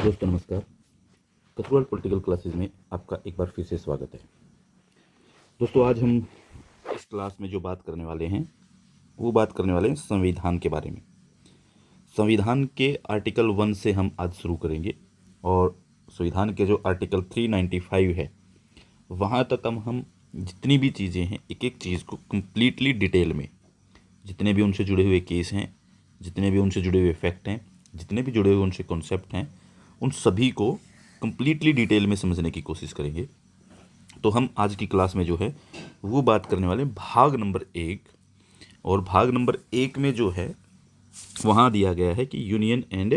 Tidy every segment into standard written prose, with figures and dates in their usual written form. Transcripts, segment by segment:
दोस्तों नमस्कार। कथुआल political classes में आपका एक बार फिर से स्वागत है। दोस्तों आज हम इस क्लास में जो बात करने वाले हैं वो बात करने वाले हैं संविधान के बारे में। संविधान के आर्टिकल 1 से हम आज शुरू करेंगे और संविधान के जो आर्टिकल 395 है वहाँ तक हम जितनी भी चीज़ें हैं एक एक चीज़ को कम्प्लीटली डिटेल में, जितने भी उनसे जुड़े हुए केस हैं, जितने भी उनसे जुड़े हुए फैक्ट हैं, जितने भी जुड़े हुए उनसे कॉन्सेप्ट हैं, उन सभी को कम्प्लीटली डिटेल में समझने की कोशिश करेंगे। तो हम आज की क्लास में जो है वो बात करने वाले भाग नंबर 1। और भाग नंबर 1 में जो है वहाँ दिया गया है कि यूनियन एंड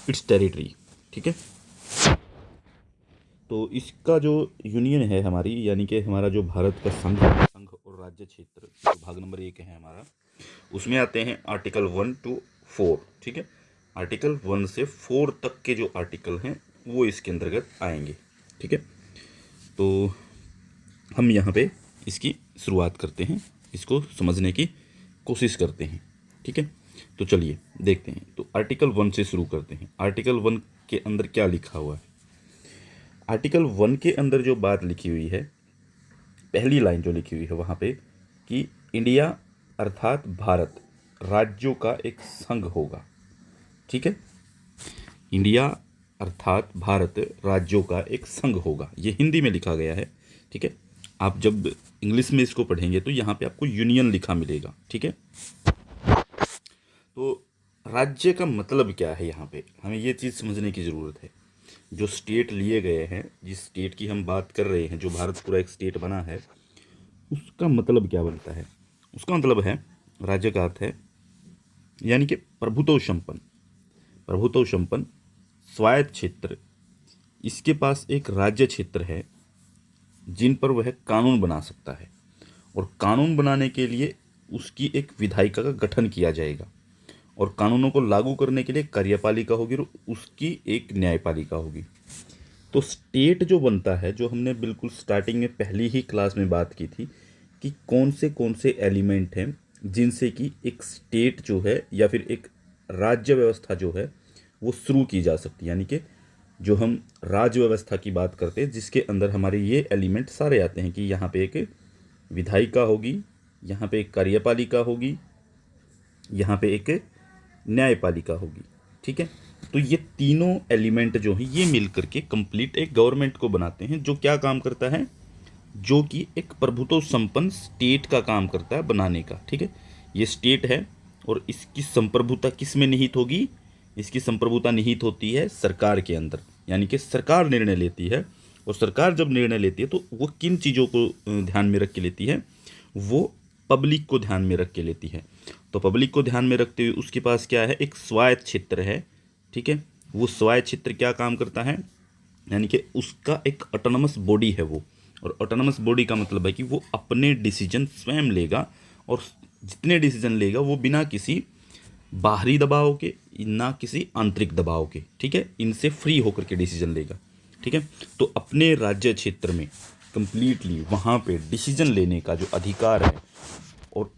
इट्स टेरिटरी। ठीक है, तो इसका जो यूनियन है हमारी, यानी कि हमारा जो भारत का संघ और राज्य क्षेत्र, तो भाग नंबर 1 है हमारा, उसमें आते हैं आर्टिकल 1 to 4। ठीक है, आर्टिकल 1 से 4 तक के जो आर्टिकल हैं वो इसके अंतर्गत आएंगे। ठीक है, तो हम यहाँ पे इसकी शुरुआत करते हैं, इसको समझने की कोशिश करते हैं। ठीक है, तो चलिए देखते हैं। तो आर्टिकल 1 से शुरू करते हैं। आर्टिकल 1 के अंदर क्या लिखा हुआ है? आर्टिकल 1 के अंदर जो बात लिखी हुई है, पहली लाइन जो लिखी हुई है वहाँ पे कि इंडिया अर्थात भारत राज्यों का एक संघ होगा। ठीक है, इंडिया अर्थात भारत राज्यों का एक संघ होगा, ये हिंदी में लिखा गया है। ठीक है, आप जब इंग्लिश में इसको पढ़ेंगे तो यहाँ पे आपको यूनियन लिखा मिलेगा। ठीक है, तो राज्य का मतलब क्या है, यहाँ पे हमें ये चीज़ समझने की ज़रूरत है। जो स्टेट लिए गए हैं, जिस स्टेट की हम बात कर रहे हैं, जो भारत पूरा एक स्टेट बना है, उसका मतलब क्या बनता है? उसका मतलब है, राज्य का अर्थ है यानी कि प्रभुत्व संपन्न, प्रभुत्व संपन्न स्वायत्त क्षेत्र। इसके पास एक राज्य क्षेत्र है जिन पर वह कानून बना सकता है, और कानून बनाने के लिए उसकी एक विधायिका का गठन किया जाएगा, और कानूनों को लागू करने के लिए कार्यपालिका होगी और उसकी एक न्यायपालिका होगी। तो स्टेट जो बनता है, जो हमने बिल्कुल स्टार्टिंग में पहली ही क्लास में बात की थी कि कौन से एलिमेंट हैं जिनसे कि एक स्टेट जो है या फिर एक राज्य व्यवस्था जो है वो शुरू की जा सकती है। यानी कि जो हम राज्य व्यवस्था की बात करते हैं, जिसके अंदर हमारे ये एलिमेंट सारे आते हैं कि यहाँ पे एक विधायिका होगी, यहाँ पे एक कार्यपालिका होगी, यहाँ पे एक न्यायपालिका होगी। ठीक है, तो ये तीनों एलिमेंट जो हैं ये मिल करके कंप्लीट एक गवर्नमेंट को बनाते हैं, जो क्या काम करता है, जो कि एक प्रभुत्व संपन्न स्टेट का काम करता है बनाने का। ठीक है, ये स्टेट है और इसकी संप्रभुता किस में निहित होगी? इसकी संप्रभुता निहित होती है सरकार के अंदर, यानी कि सरकार निर्णय लेती है। और सरकार जब निर्णय लेती है तो वो किन चीज़ों को ध्यान में रख के लेती है? वो पब्लिक को ध्यान में रख के लेती है। तो पब्लिक को ध्यान में रखते हुए उसके पास क्या है? एक स्वायत्त क्षेत्र है। ठीक है, वो स्वायत्त क्षेत्र क्या काम करता है? यानी कि उसका एक ऑटोनमस बॉडी है वो, और ऑटोनमस बॉडी का मतलब है कि वो अपने डिसीजन स्वयं लेगा, और जितने डिसीजन लेगा वो बिना किसी बाहरी दबाव के, ना किसी आंतरिक दबाव के, ठीक है, इनसे फ्री होकर के डिसीजन लेगा। ठीक है, तो अपने राज्य क्षेत्र में कंप्लीटली वहाँ पे डिसीजन लेने का जो अधिकार है, और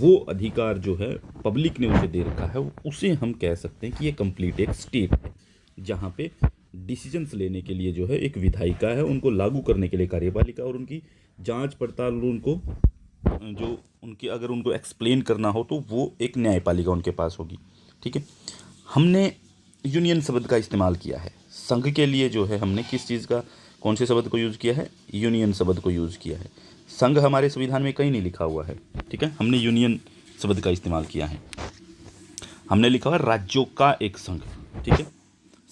वो अधिकार जो है पब्लिक ने उसे दे रखा है, उसे हम कह सकते हैं कि ये कंप्लीट एक स्टेट है, जहाँ पे डिसीजंस लेने के लिए जो है एक विधायिका है, उनको लागू करने के लिए कार्यपालिका, और उनकी जांच पड़ताल, उनको जो उनकी अगर उनको एक्सप्लेन करना हो तो वो एक न्यायपालिका उनके पास होगी। ठीक है, हमने यूनियन शब्द का इस्तेमाल किया है संघ के लिए। जो है हमने किस चीज़ का, कौन से शब्द को यूज़ किया है? यूनियन शब्द को यूज़ किया है। संघ हमारे संविधान में कहीं नहीं लिखा हुआ है। ठीक है, हमने यूनियन शब्द का इस्तेमाल किया है। हमने लिखा हुआ राज्यों का एक संघ। ठीक है,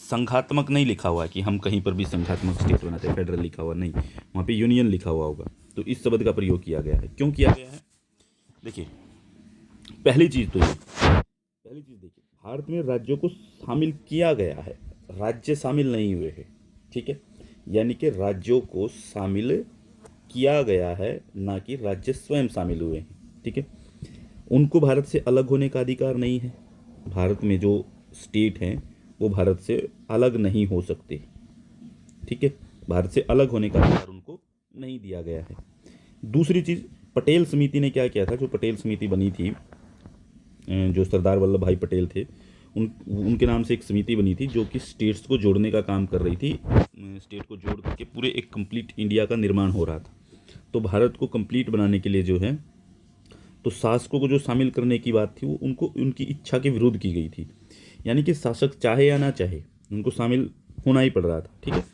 संघात्मक नहीं लिखा हुआ है कि हम कहीं पर भी संघात्मक स्टेट बनाते हैं, फेडरल लिखा हुआ नहीं, वहाँ पे यूनियन लिखा हुआ होगा। तो इस शब्द का प्रयोग किया गया है। क्यों किया गया है? देखिए, पहली चीज़ देखिए, भारत में राज्यों को शामिल किया गया है, राज्य शामिल नहीं हुए हैं। ठीक है, यानी कि राज्यों को शामिल किया गया है, ना कि राज्य स्वयं शामिल हुए हैं। ठीक है, उनको भारत से अलग होने का अधिकार नहीं है। भारत में जो स्टेट हैं वो भारत से अलग नहीं हो सकते। ठीक है, भारत से अलग होने का अधिकार उनको नहीं दिया गया है। दूसरी चीज़, पटेल समिति ने क्या किया था? जो पटेल समिति बनी थी, जो सरदार वल्लभ भाई पटेल थे, उनके नाम से एक समिति बनी थी जो कि स्टेट्स को जोड़ने का काम कर रही थी। स्टेट को जोड़ करके पूरे एक कंप्लीट इंडिया का निर्माण हो रहा था। तो भारत को कंप्लीट बनाने के लिए जो है, तो शासकों को जो शामिल करने की बात थी वो उनको उनकी इच्छा के विरुद्ध की गई थी। यानी कि शासक चाहे या ना चाहे उनको शामिल होना ही पड़ रहा था। ठीक है,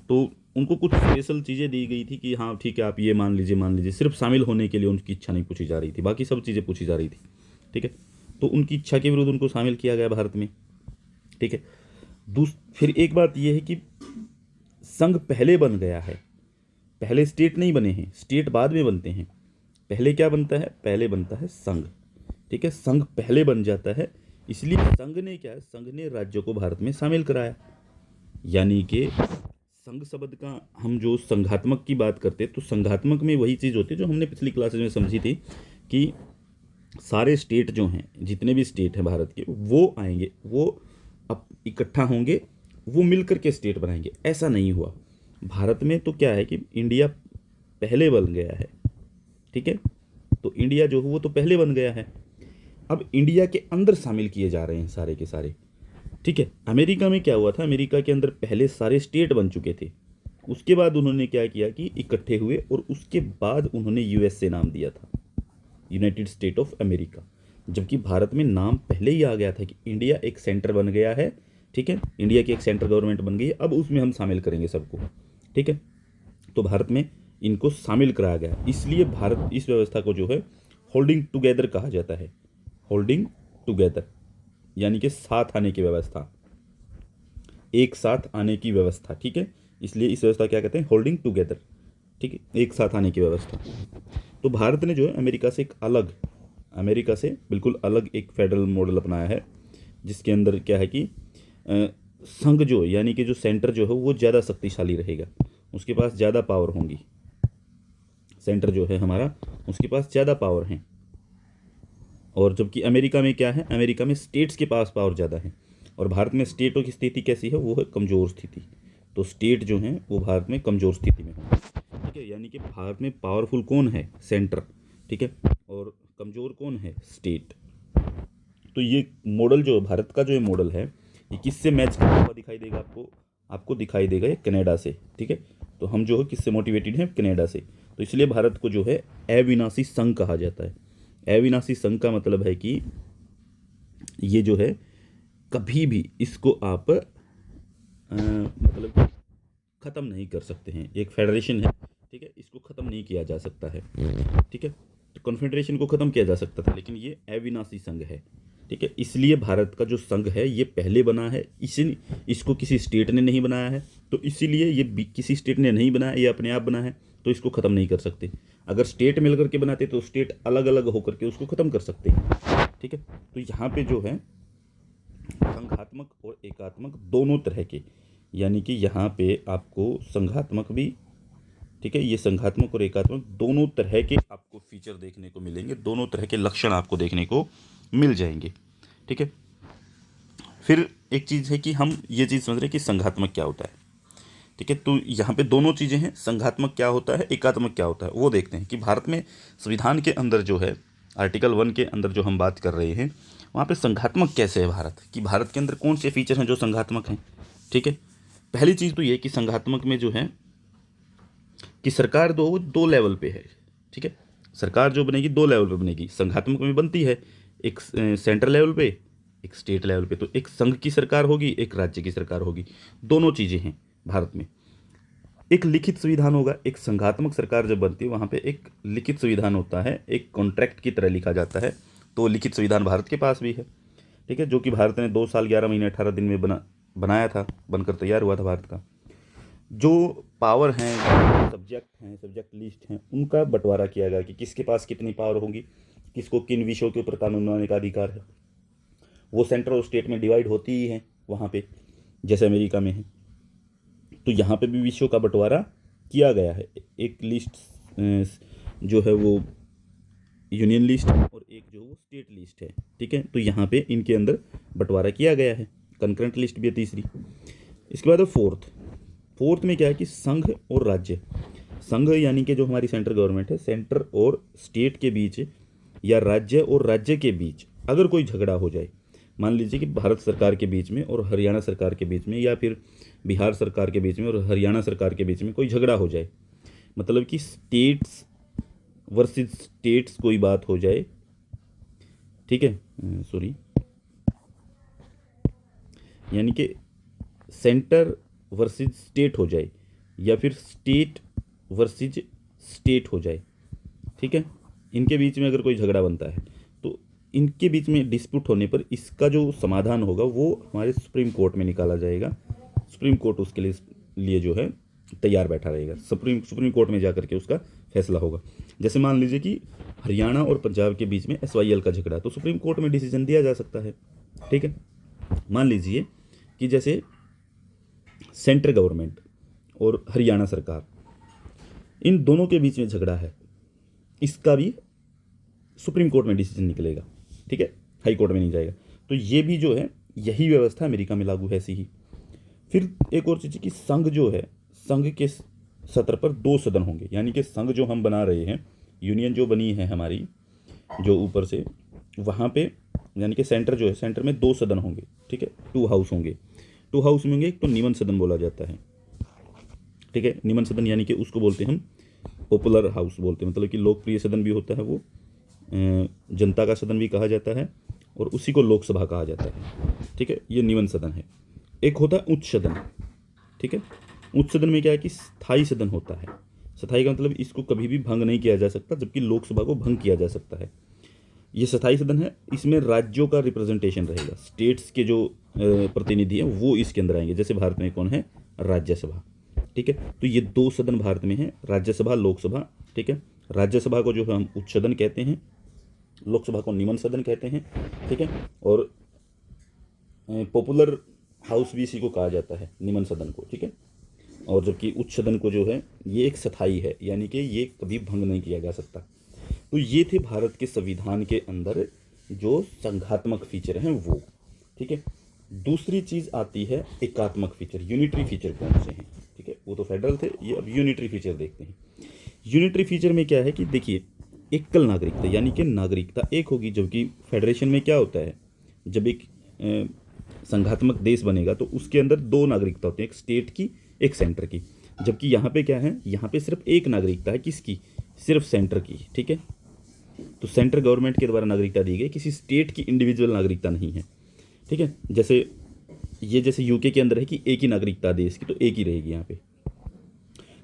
तो उनको कुछ स्पेशल चीज़ें दी गई थी कि हाँ ठीक है आप ये मान लीजिए। सिर्फ शामिल होने के लिए उनकी इच्छा नहीं पूछी जा रही थी, बाकी सब चीज़ें पूछी जा रही थी। ठीक है, तो उनकी इच्छा के विरुद्ध उनको शामिल किया गया भारत में। ठीक है, फिर एक बात यह है कि संघ पहले बन गया है, पहले स्टेट नहीं बने हैं, स्टेट बाद में बनते हैं। पहले क्या बनता है? पहले बनता है संघ। ठीक है, संघ पहले बन जाता है, इसलिए संघ ने क्या है, संघ ने राज्यों को भारत में शामिल कराया। यानी कि संघ शब्द का हम जो संघात्मक की बात करते हैं, तो संघात्मक में वही चीज़ होती है जो हमने पिछली क्लासेज में समझी थी कि सारे स्टेट जो हैं, जितने भी स्टेट हैं भारत के, वो आएंगे, वो अब इकट्ठा होंगे, वो मिलकर के स्टेट बनाएंगे। ऐसा नहीं हुआ भारत में। तो क्या है कि इंडिया पहले बन गया है। ठीक है, तो इंडिया जो है वो तो पहले बन गया है, अब इंडिया के अंदर शामिल किए जा रहे हैं सारे के सारे। ठीक है, अमेरिका में क्या हुआ था, अमेरिका के अंदर पहले सारे स्टेट बन चुके थे, उसके बाद उन्होंने क्या किया कि इकट्ठे हुए और उसके बाद उन्होंने यूएसए नाम दिया था, यूनाइटेड स्टेट ऑफ अमेरिका। जबकि भारत में नाम पहले ही आ गया था कि इंडिया एक सेंटर बन गया है। ठीक है, इंडिया की एक सेंट्रल गवर्नमेंट बन गई है, अब उसमें हम शामिल करेंगे सबको। ठीक है, तो भारत में इनको शामिल कराया गया, इसलिए भारत इस व्यवस्था को जो है होल्डिंग टुगेदर कहा जाता है। होल्डिंग टुगेदर यानी कि साथ आने की व्यवस्था, एक साथ आने की व्यवस्था। ठीक है, इसलिए इस व्यवस्था क्या कहते हैं? Holding together. ठीक है, एक साथ आने की व्यवस्था। तो भारत ने जो है अमेरिका से बिल्कुल अलग एक फेडरल मॉडल अपनाया है, जिसके अंदर क्या है कि संघ जो यानी कि जो सेंटर जो है वो ज़्यादा शक्तिशाली रहेगा, उसके पास ज़्यादा पावर होंगी। सेंटर जो है हमारा, उसके पास ज़्यादा पावर हैं। और जबकि अमेरिका में क्या है, अमेरिका में स्टेट्स के पास पावर ज़्यादा है, और भारत में स्टेटों की स्थिति कैसी है? वो है कमज़ोर स्थिति। तो स्टेट जो हैं वो भारत में कमज़ोर स्थिति में है। ठीक है, यानी कि भारत में पावरफुल कौन है? सेंटर। ठीक है, और कमज़ोर कौन है? स्टेट। तो ये मॉडल जो भारत का जो ये मॉडल है, ये किससे मैच करता हुआ दिखाई देगा आपको दिखाई देगा ये कनाडा से। ठीक है, तो हम जो है किससे मोटिवेटेड हैं? कनाडा से। तो इसलिए भारत को जो है अविनाशी संघ कहा जाता है। अविनाशी संघ का मतलब है कि ये जो है कभी भी इसको आप मतलब ख़त्म नहीं कर सकते हैं। एक फेडरेशन है, ठीक है, इसको ख़त्म नहीं किया जा सकता है। ठीक है, तो कॉन्फेडरेशन को ख़त्म किया जा सकता था, लेकिन ये अविनाशी संघ है। ठीक है, इसलिए भारत का जो संघ है ये पहले बना है, इसको किसी स्टेट ने नहीं बनाया है, तो इसीलिए ये किसी स्टेट ने नहीं बनाया, ये अपने आप बना है, तो इसको ख़त्म नहीं कर सकते। अगर स्टेट मिल करके बनाते तो स्टेट अलग अलग होकर के उसको ख़त्म कर सकते हैं। ठीक है, तो यहाँ पे जो है संघात्मक और एकात्मक दोनों तरह के, यानी कि यहाँ पे आपको संघात्मक भी, ठीक है, ये संघात्मक और एकात्मक दोनों तरह के आपको फीचर देखने को मिलेंगे, दोनों तरह के लक्षण आपको देखने को मिल जाएंगे। ठीक है, फिर एक चीज़ है कि हम ये चीज़ समझ रहे हैं कि संघात्मक क्या होता है। ठीक है, तो यहाँ पे दोनों चीज़ें हैं, संघात्मक क्या होता है, एकात्मक क्या होता है, वो देखते हैं कि भारत में संविधान के अंदर जो है आर्टिकल 1 के अंदर जो हम बात कर रहे हैं, वहाँ पे संघात्मक कैसे है भारत, कि भारत के अंदर कौन से फीचर हैं जो संघात्मक हैं। ठीक है, पहली चीज़ तो ये कि संघात्मक में जो है कि सरकार दो लेवल पे है। ठीक है, सरकार जो बनेगी 2 लेवल पे बनेगी। संघात्मक में बनती है एक सेंट्रल लेवल पे, एक स्टेट लेवल पे। तो एक संघ की सरकार होगी, एक राज्य की सरकार होगी, दोनों चीज़ें हैं भारत में। एक लिखित संविधान होगा, एक संघात्मक सरकार जब बनती है वहाँ पे एक लिखित संविधान होता है, एक कॉन्ट्रैक्ट की तरह लिखा जाता है। तो लिखित संविधान भारत के पास भी है। ठीक है, जो कि भारत ने 2 साल 11 महीने 18 दिन में बनाया था, बनकर तैयार हुआ था भारत का। जो पावर हैं, सब्जेक्ट लिस्ट हैं, उनका बंटवारा किया गया कि किसके पास कितनी पावर होगी, किसको किन विषयों के ऊपर कानून बनाने का अधिकार है। वो सेंट्रल और स्टेट में डिवाइड होती ही हैं वहाँ पे, जैसे अमेरिका में है। तो यहाँ पे भी विषयों का बंटवारा किया गया है। एक लिस्ट जो है वो यूनियन लिस्ट और एक जो वो स्टेट लिस्ट है। ठीक है, तो यहाँ पे इनके अंदर बंटवारा किया गया है। कंकरेंट लिस्ट भी है तीसरी। इसके बाद फोर्थ में क्या है कि संघ और राज्य। संघ यानी कि जो हमारी सेंट्रल गवर्नमेंट है, सेंटर और स्टेट के बीच या राज्य और राज्य के बीच अगर कोई झगड़ा हो जाए, मान लीजिए कि भारत सरकार के बीच में और हरियाणा सरकार के बीच में, या फिर बिहार सरकार के बीच में और हरियाणा सरकार के बीच में कोई झगड़ा हो जाए, मतलब कि स्टेट्स वर्सेस स्टेट्स कोई बात हो जाए, ठीक है, सॉरी, यानी कि सेंटर वर्सेस स्टेट हो जाए, या फिर स्टेट वर्सेस स्टेट हो जाए, ठीक है, इनके बीच में अगर कोई झगड़ा बनता है तो इनके बीच में डिस्प्यूट होने पर इसका जो समाधान होगा वो हमारे सुप्रीम कोर्ट में निकाला जाएगा। सुप्रीम कोर्ट उसके लिए जो है तैयार बैठा रहेगा। सुप्रीम कोर्ट में जाकर के उसका फैसला होगा। जैसे मान लीजिए कि हरियाणा और पंजाब के बीच में SYL का झगड़ा, तो सुप्रीम कोर्ट में डिसीजन दिया जा सकता है, ठीक है। मान लीजिए कि जैसे सेंट्रल गवर्नमेंट और हरियाणा सरकार, इन दोनों के बीच में झगड़ा है, इसका भी सुप्रीम कोर्ट में डिसीजन निकलेगा, ठीक है, हाई कोर्ट में नहीं जाएगा। तो ये भी जो है यही व्यवस्था अमेरिका में लागू है, ऐसी ही। फिर एक और चीज़ कि संघ जो है, संघ के सत्र पर 2 सदन होंगे, यानी कि संघ जो हम बना रहे हैं, यूनियन जो बनी है हमारी, जो ऊपर से वहाँ पे, यानी कि सेंटर जो है, सेंटर में 2 सदन होंगे, ठीक है, 2 हाउस होंगे। 2 हाउस में होंगे, एक तो निमन सदन बोला जाता है, ठीक है, निमन सदन यानी कि उसको बोलते हैं हम पॉपुलर हाउस बोलते हैं, मतलब कि लोकप्रिय सदन भी होता है वो, जनता का सदन भी कहा जाता है, और उसी को लोकसभा कहा जाता है, ठीक है, ये निमन सदन है। एक होता है उच्च सदन, ठीक है। उच्च सदन में क्या है कि स्थायी सदन होता है। स्थायी का मतलब इसको कभी भी भंग नहीं किया जा सकता, जबकि लोकसभा को भंग किया जा सकता है। ये स्थायी सदन है, इसमें राज्यों का रिप्रेजेंटेशन रहेगा, स्टेट्स के जो प्रतिनिधि हैं वो इसके अंदर आएंगे। जैसे भारत में कौन है, राज्यसभा, ठीक है। तो ये 2 सदन भारत में है, राज्यसभा, लोकसभा, ठीक है। राज्यसभा को जो है हम उच्च सदन कहते हैं, लोकसभा को निमन सदन कहते हैं, ठीक है। और पॉपुलर हाउस भी इसी को कहा जाता है, निमन सदन को, ठीक है। और जबकि उच्च सदन को जो है ये एक स्थायी है, यानी कि ये कभी भंग नहीं किया जा सकता। तो ये थे भारत के संविधान के अंदर जो संघात्मक फीचर हैं वो, ठीक है। दूसरी चीज़ आती है एकात्मक फीचर, यूनिटरी फीचर कौन से हैं, ठीक है। वो तो फेडरल थे, ये अब यूनिटरी फीचर देखते हैं। यूनिटरी फीचर में क्या है कि देखिए, एकल नागरिकता, यानी कि नागरिकता एक होगी, जबकि फेडरेशन में क्या होता है, जब एक संघात्मक देश बनेगा तो उसके अंदर 2 नागरिकता होती है, एक स्टेट की, एक सेंटर की। जबकि यहाँ पे क्या है, यहाँ पे सिर्फ एक नागरिकता है, किसकी, सिर्फ सेंटर की, ठीक है। तो सेंट्रल गवर्नमेंट के द्वारा नागरिकता दी गई, किसी स्टेट की इंडिविजुअल नागरिकता नहीं है, ठीक है। जैसे यूके के अंदर है कि एक ही नागरिकता देश की, तो एक ही रहेगी यहाँ पे।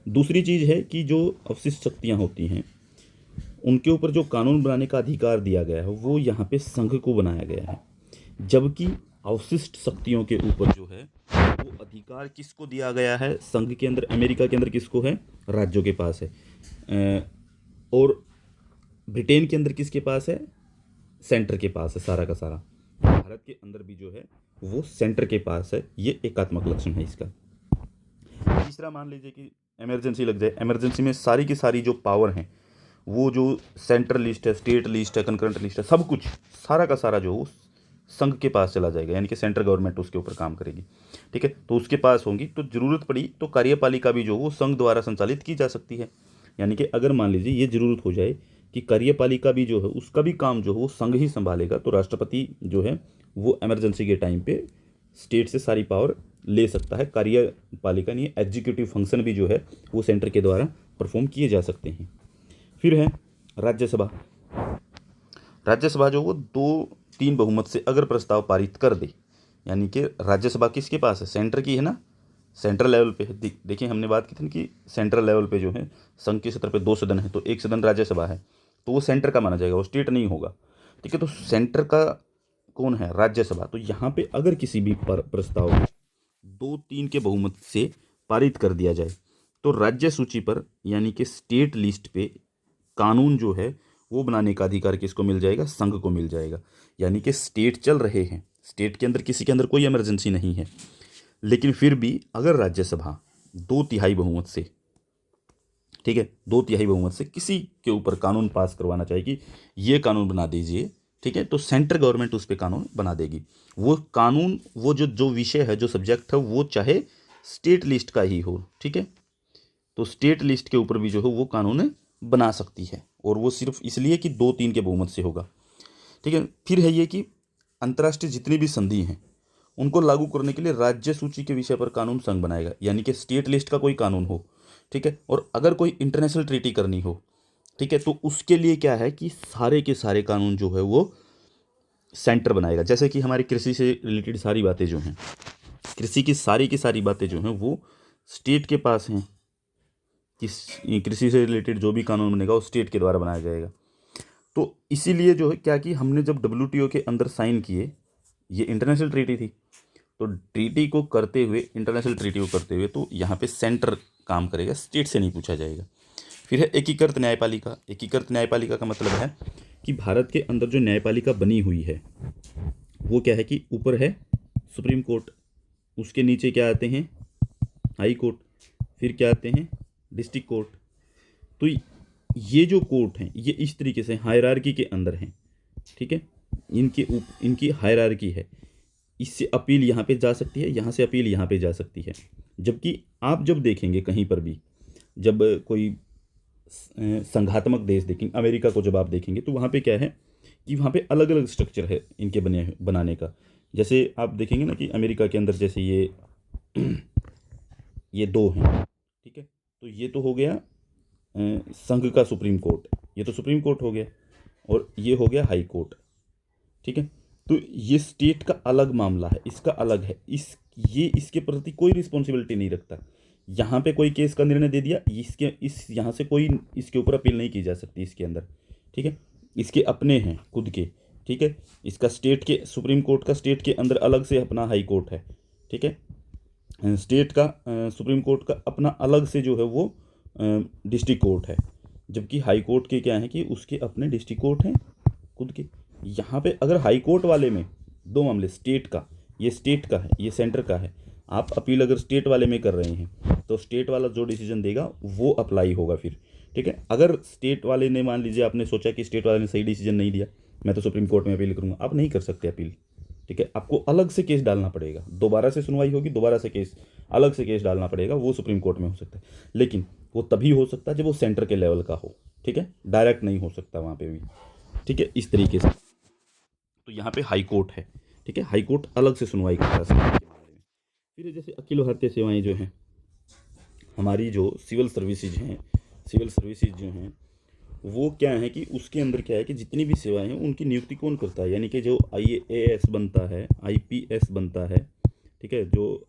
दूसरी चीज़ है कि जो अवशिष्ट शक्तियाँ होती हैं उनके ऊपर जो कानून बनाने का अधिकार दिया गया है वो यहाँ पे संघ को बनाया गया है, जबकि अवशिष्ट शक्तियों के ऊपर जो है वो अधिकार किसको दिया गया है, संघ के अंदर, अमेरिका के अंदर किसको है, राज्यों के पास है, और ब्रिटेन के अंदर किसके पास है, सेंटर के पास है सारा का सारा। भारत के अंदर भी जो है वो सेंटर के पास है। ये एकात्मक लक्षण है इसका। तीसरा, मान लीजिए कि इमरजेंसी लग जाए, इमरजेंसी में सारी की सारी जो पावर हैं, वो जो सेंट्रल लिस्ट है, स्टेट लिस्ट है, कंकरेंट लिस्ट है, सब कुछ सारा का सारा जो संघ के पास चला जाएगा, यानी कि सेंट्रल गवर्नमेंट उसके ऊपर काम करेगी, ठीक है। तो उसके पास होंगी, तो जरूरत पड़ी तो कार्यपालिका भी जो वो संघ द्वारा संचालित की जा सकती है। यानी कि अगर मान लीजिए ये जरूरत हो जाए कि कार्यपालिका भी जो है उसका भी काम जो है वो संघ ही संभालेगा, तो राष्ट्रपति जो है वो इमरजेंसी के टाइम पे स्टेट से सारी पावर ले सकता है। कार्यपालिका नहीं, एग्जीक्यूटिव फंक्शन भी जो है वो सेंटर के द्वारा परफॉर्म किए जा सकते हैं। फिर है राज्यसभा। राज्यसभा जो वो 2/3 बहुमत से अगर प्रस्ताव पारित कर दे, यानी कि राज्यसभा किसके पास है, सेंटर की है ना, सेंट्रल लेवल पे है। देखिए हमने बात की थी कि सेंट्रल लेवल पे जो है संघ के स्तर पे 2 सदन है, तो एक सदन राज्यसभा है, तो वो सेंटर का माना जाएगा, वो स्टेट नहीं होगा, ठीक है। तो सेंटर का कौन है, राज्यसभा। तो यहाँ पे अगर किसी भी प्रस्ताव 2/3 के बहुमत से पारित कर दिया जाए तो राज्य सूची पर, यानी कि स्टेट लिस्ट पे कानून जो है वो बनाने का अधिकार किसको मिल जाएगा, संघ को मिल जाएगा। यानी कि स्टेट चल रहे हैं, स्टेट के अंदर किसी के अंदर कोई इमरजेंसी नहीं है, लेकिन फिर भी अगर राज्यसभा 2/3 बहुमत से, ठीक है, 2/3 बहुमत से किसी के ऊपर कानून पास करवाना चाहिए, ये कानून बना दीजिए, ठीक है, तो सेंट्रल गवर्नमेंट उस पर कानून बना देगी। वो कानून, वो जो विषय है, जो सब्जेक्ट है, वो चाहे स्टेट लिस्ट का ही हो, ठीक है, तो स्टेट लिस्ट के ऊपर भी जो है वो कानून बना सकती है, और वो सिर्फ इसलिए कि 2/3 के बहुमत से होगा, ठीक है। फिर है ये कि अंतर्राष्ट्रीय जितनी भी संधि हैं उनको लागू करने के लिए राज्य सूची के विषय पर कानून संघ बनाएगा, यानी कि स्टेट लिस्ट का कोई कानून हो, ठीक है। और अगर कोई इंटरनेशनल ट्रीटी करनी हो, ठीक है, तो उसके लिए क्या है कि सारे के सारे कानून जो है वो सेंटर बनाएगा। जैसे कि हमारी कृषि से रिलेटेड सारी बातें जो हैं, कृषि की सारी बातें जो हैं वो स्टेट के पास हैं, कि कृषि से रिलेटेड जो भी कानून बनेगा वो स्टेट के द्वारा बनाया जाएगा। तो इसीलिए जो है क्या कि हमने जब WTO के अंदर साइन किए, ये इंटरनेशनल ट्रीटी थी, तो ट्रीटी को करते हुए, इंटरनेशनल ट्रीटी को करते हुए तो यहाँ पे सेंटर काम करेगा, स्टेट से नहीं पूछा जाएगा। फिर है एकीकृत न्यायपालिका। एकीकृत न्यायपालिका का मतलब है कि भारत के अंदर जो न्यायपालिका बनी हुई है वो क्या है कि ऊपर है सुप्रीम कोर्ट, उसके नीचे क्या आते हैं, हाई कोर्ट, फिर क्या आते हैं, डिस्ट्रिक्ट कोर्ट। तो ये जो कोर्ट हैं ये इस तरीके से हायरार्की के अंदर हैं, ठीक है। इनकी हायरार्की है, इससे अपील यहाँ पे जा सकती है, यहाँ से अपील यहाँ पे जा सकती है। जबकि आप जब देखेंगे कहीं पर भी, जब कोई संघात्मक देश देखेंगे, अमेरिका को जब आप देखेंगे तो वहाँ पे क्या है कि वहाँ पे अलग अलग स्ट्रक्चर है इनके बनाने का। जैसे आप देखेंगे ना कि अमेरिका के अंदर जैसे ये दो हैं, ठीक है। तो ये तो हो गया संघ का सुप्रीम कोर्ट, ये तो सुप्रीम कोर्ट हो गया, और ये हो गया हाई कोर्ट, ठीक है। तो ये स्टेट का अलग मामला है, इसका अलग है, ये इसके प्रति कोई रिस्पॉन्सिबिलिटी नहीं रखता। यहाँ पे कोई केस का निर्णय दे दिया, यहाँ से कोई इसके ऊपर अपील नहीं की जा सकती इसके अंदर, ठीक है। इसके अपने हैं खुद के, ठीक है। इसका स्टेट के सुप्रीम कोर्ट का स्टेट के अंदर अलग से अपना हाई कोर्ट है, ठीक है। स्टेट का सुप्रीम कोर्ट का अपना अलग से जो है वो डिस्ट्रिक्ट कोर्ट है। जबकि हाई कोर्ट के क्या है कि उसके अपने डिस्ट्रिक्ट कोर्ट हैं खुद के। यहाँ पे अगर हाई कोर्ट वाले में दो मामले, स्टेट का, ये स्टेट का है, ये सेंटर का है, आप अपील अगर स्टेट वाले में कर रहे हैं तो स्टेट वाला जो डिसीजन देगा वो अप्लाई होगा फिर, ठीक है। अगर स्टेट वाले ने, मान लीजिए आपने सोचा कि स्टेट वाले ने सही डिसीजन नहीं दिया, मैं तो सुप्रीम कोर्ट में अपील करूँगा, आप नहीं कर सकते अपील, ठीक है। आपको अलग से केस डालना पड़ेगा, दोबारा से सुनवाई होगी, दोबारा से केस, अलग से केस डालना पड़ेगा, वो सुप्रीम कोर्ट में हो सकता है। लेकिन वो तभी हो सकता है जब वो सेंटर के लेवल का हो, ठीक है, डायरेक्ट नहीं हो सकता वहाँ पे भी, ठीक है, इस तरीके से। तो यहाँ पे हाई कोर्ट है, ठीक है, हाई कोर्ट अलग से सुनवाई करता है के मामले में। फिर जैसे अखिल भारतीय सेवाएं जो हैं, हमारी जो सिविल सर्विसेज हैं, सिविल सर्विसेज जो हैं वो क्या है कि उसके अंदर क्या है कि जितनी भी सेवाएं हैं उनकी नियुक्ति कौन करता है, यानी कि जो IAS बनता है, IPS बनता है, ठीक है, जो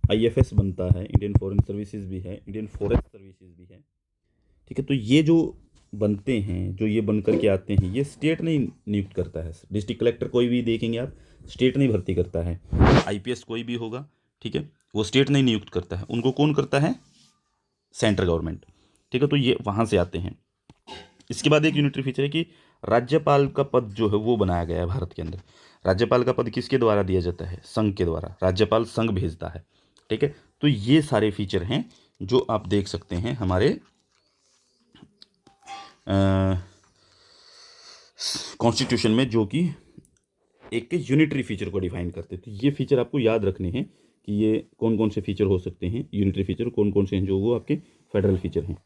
IFS बनता है, इंडियन फॉरेन सर्विसेज भी है, इंडियन फॉरेस्ट सर्विसेज भी है, ठीक है। तो ये जो बनते हैं, जो ये बन करके आते हैं, ये स्टेट नहीं नियुक्त करता है। डिस्ट्रिक्ट कलेक्टर कोई भी देखेंगे आप, स्टेट नहीं भर्ती करता है। IPS कोई भी होगा, ठीक है, वो स्टेट नहीं नियुक्त करता है, उनको कौन करता है, सेंट्रल गवर्नमेंट, ठीक है। तो ये वहाँ से आते हैं। इसके बाद एक यूनिटरी फीचर है कि राज्यपाल का पद जो है वो बनाया गया है भारत के अंदर। राज्यपाल का पद किसके द्वारा दिया जाता है, संघ के द्वारा, राज्यपाल संघ भेजता है, ठीक है। तो ये सारे फीचर हैं जो आप देख सकते हैं हमारे कॉन्स्टिट्यूशन में, जो कि एक यूनिटरी फीचर को डिफाइन करते थे। ये फीचर आपको याद रखने हैं कि ये कौन कौन से फीचर हो सकते हैं, यूनिटरी फीचर कौन कौन से हैं जो वो आपके फेडरल फीचर हैं,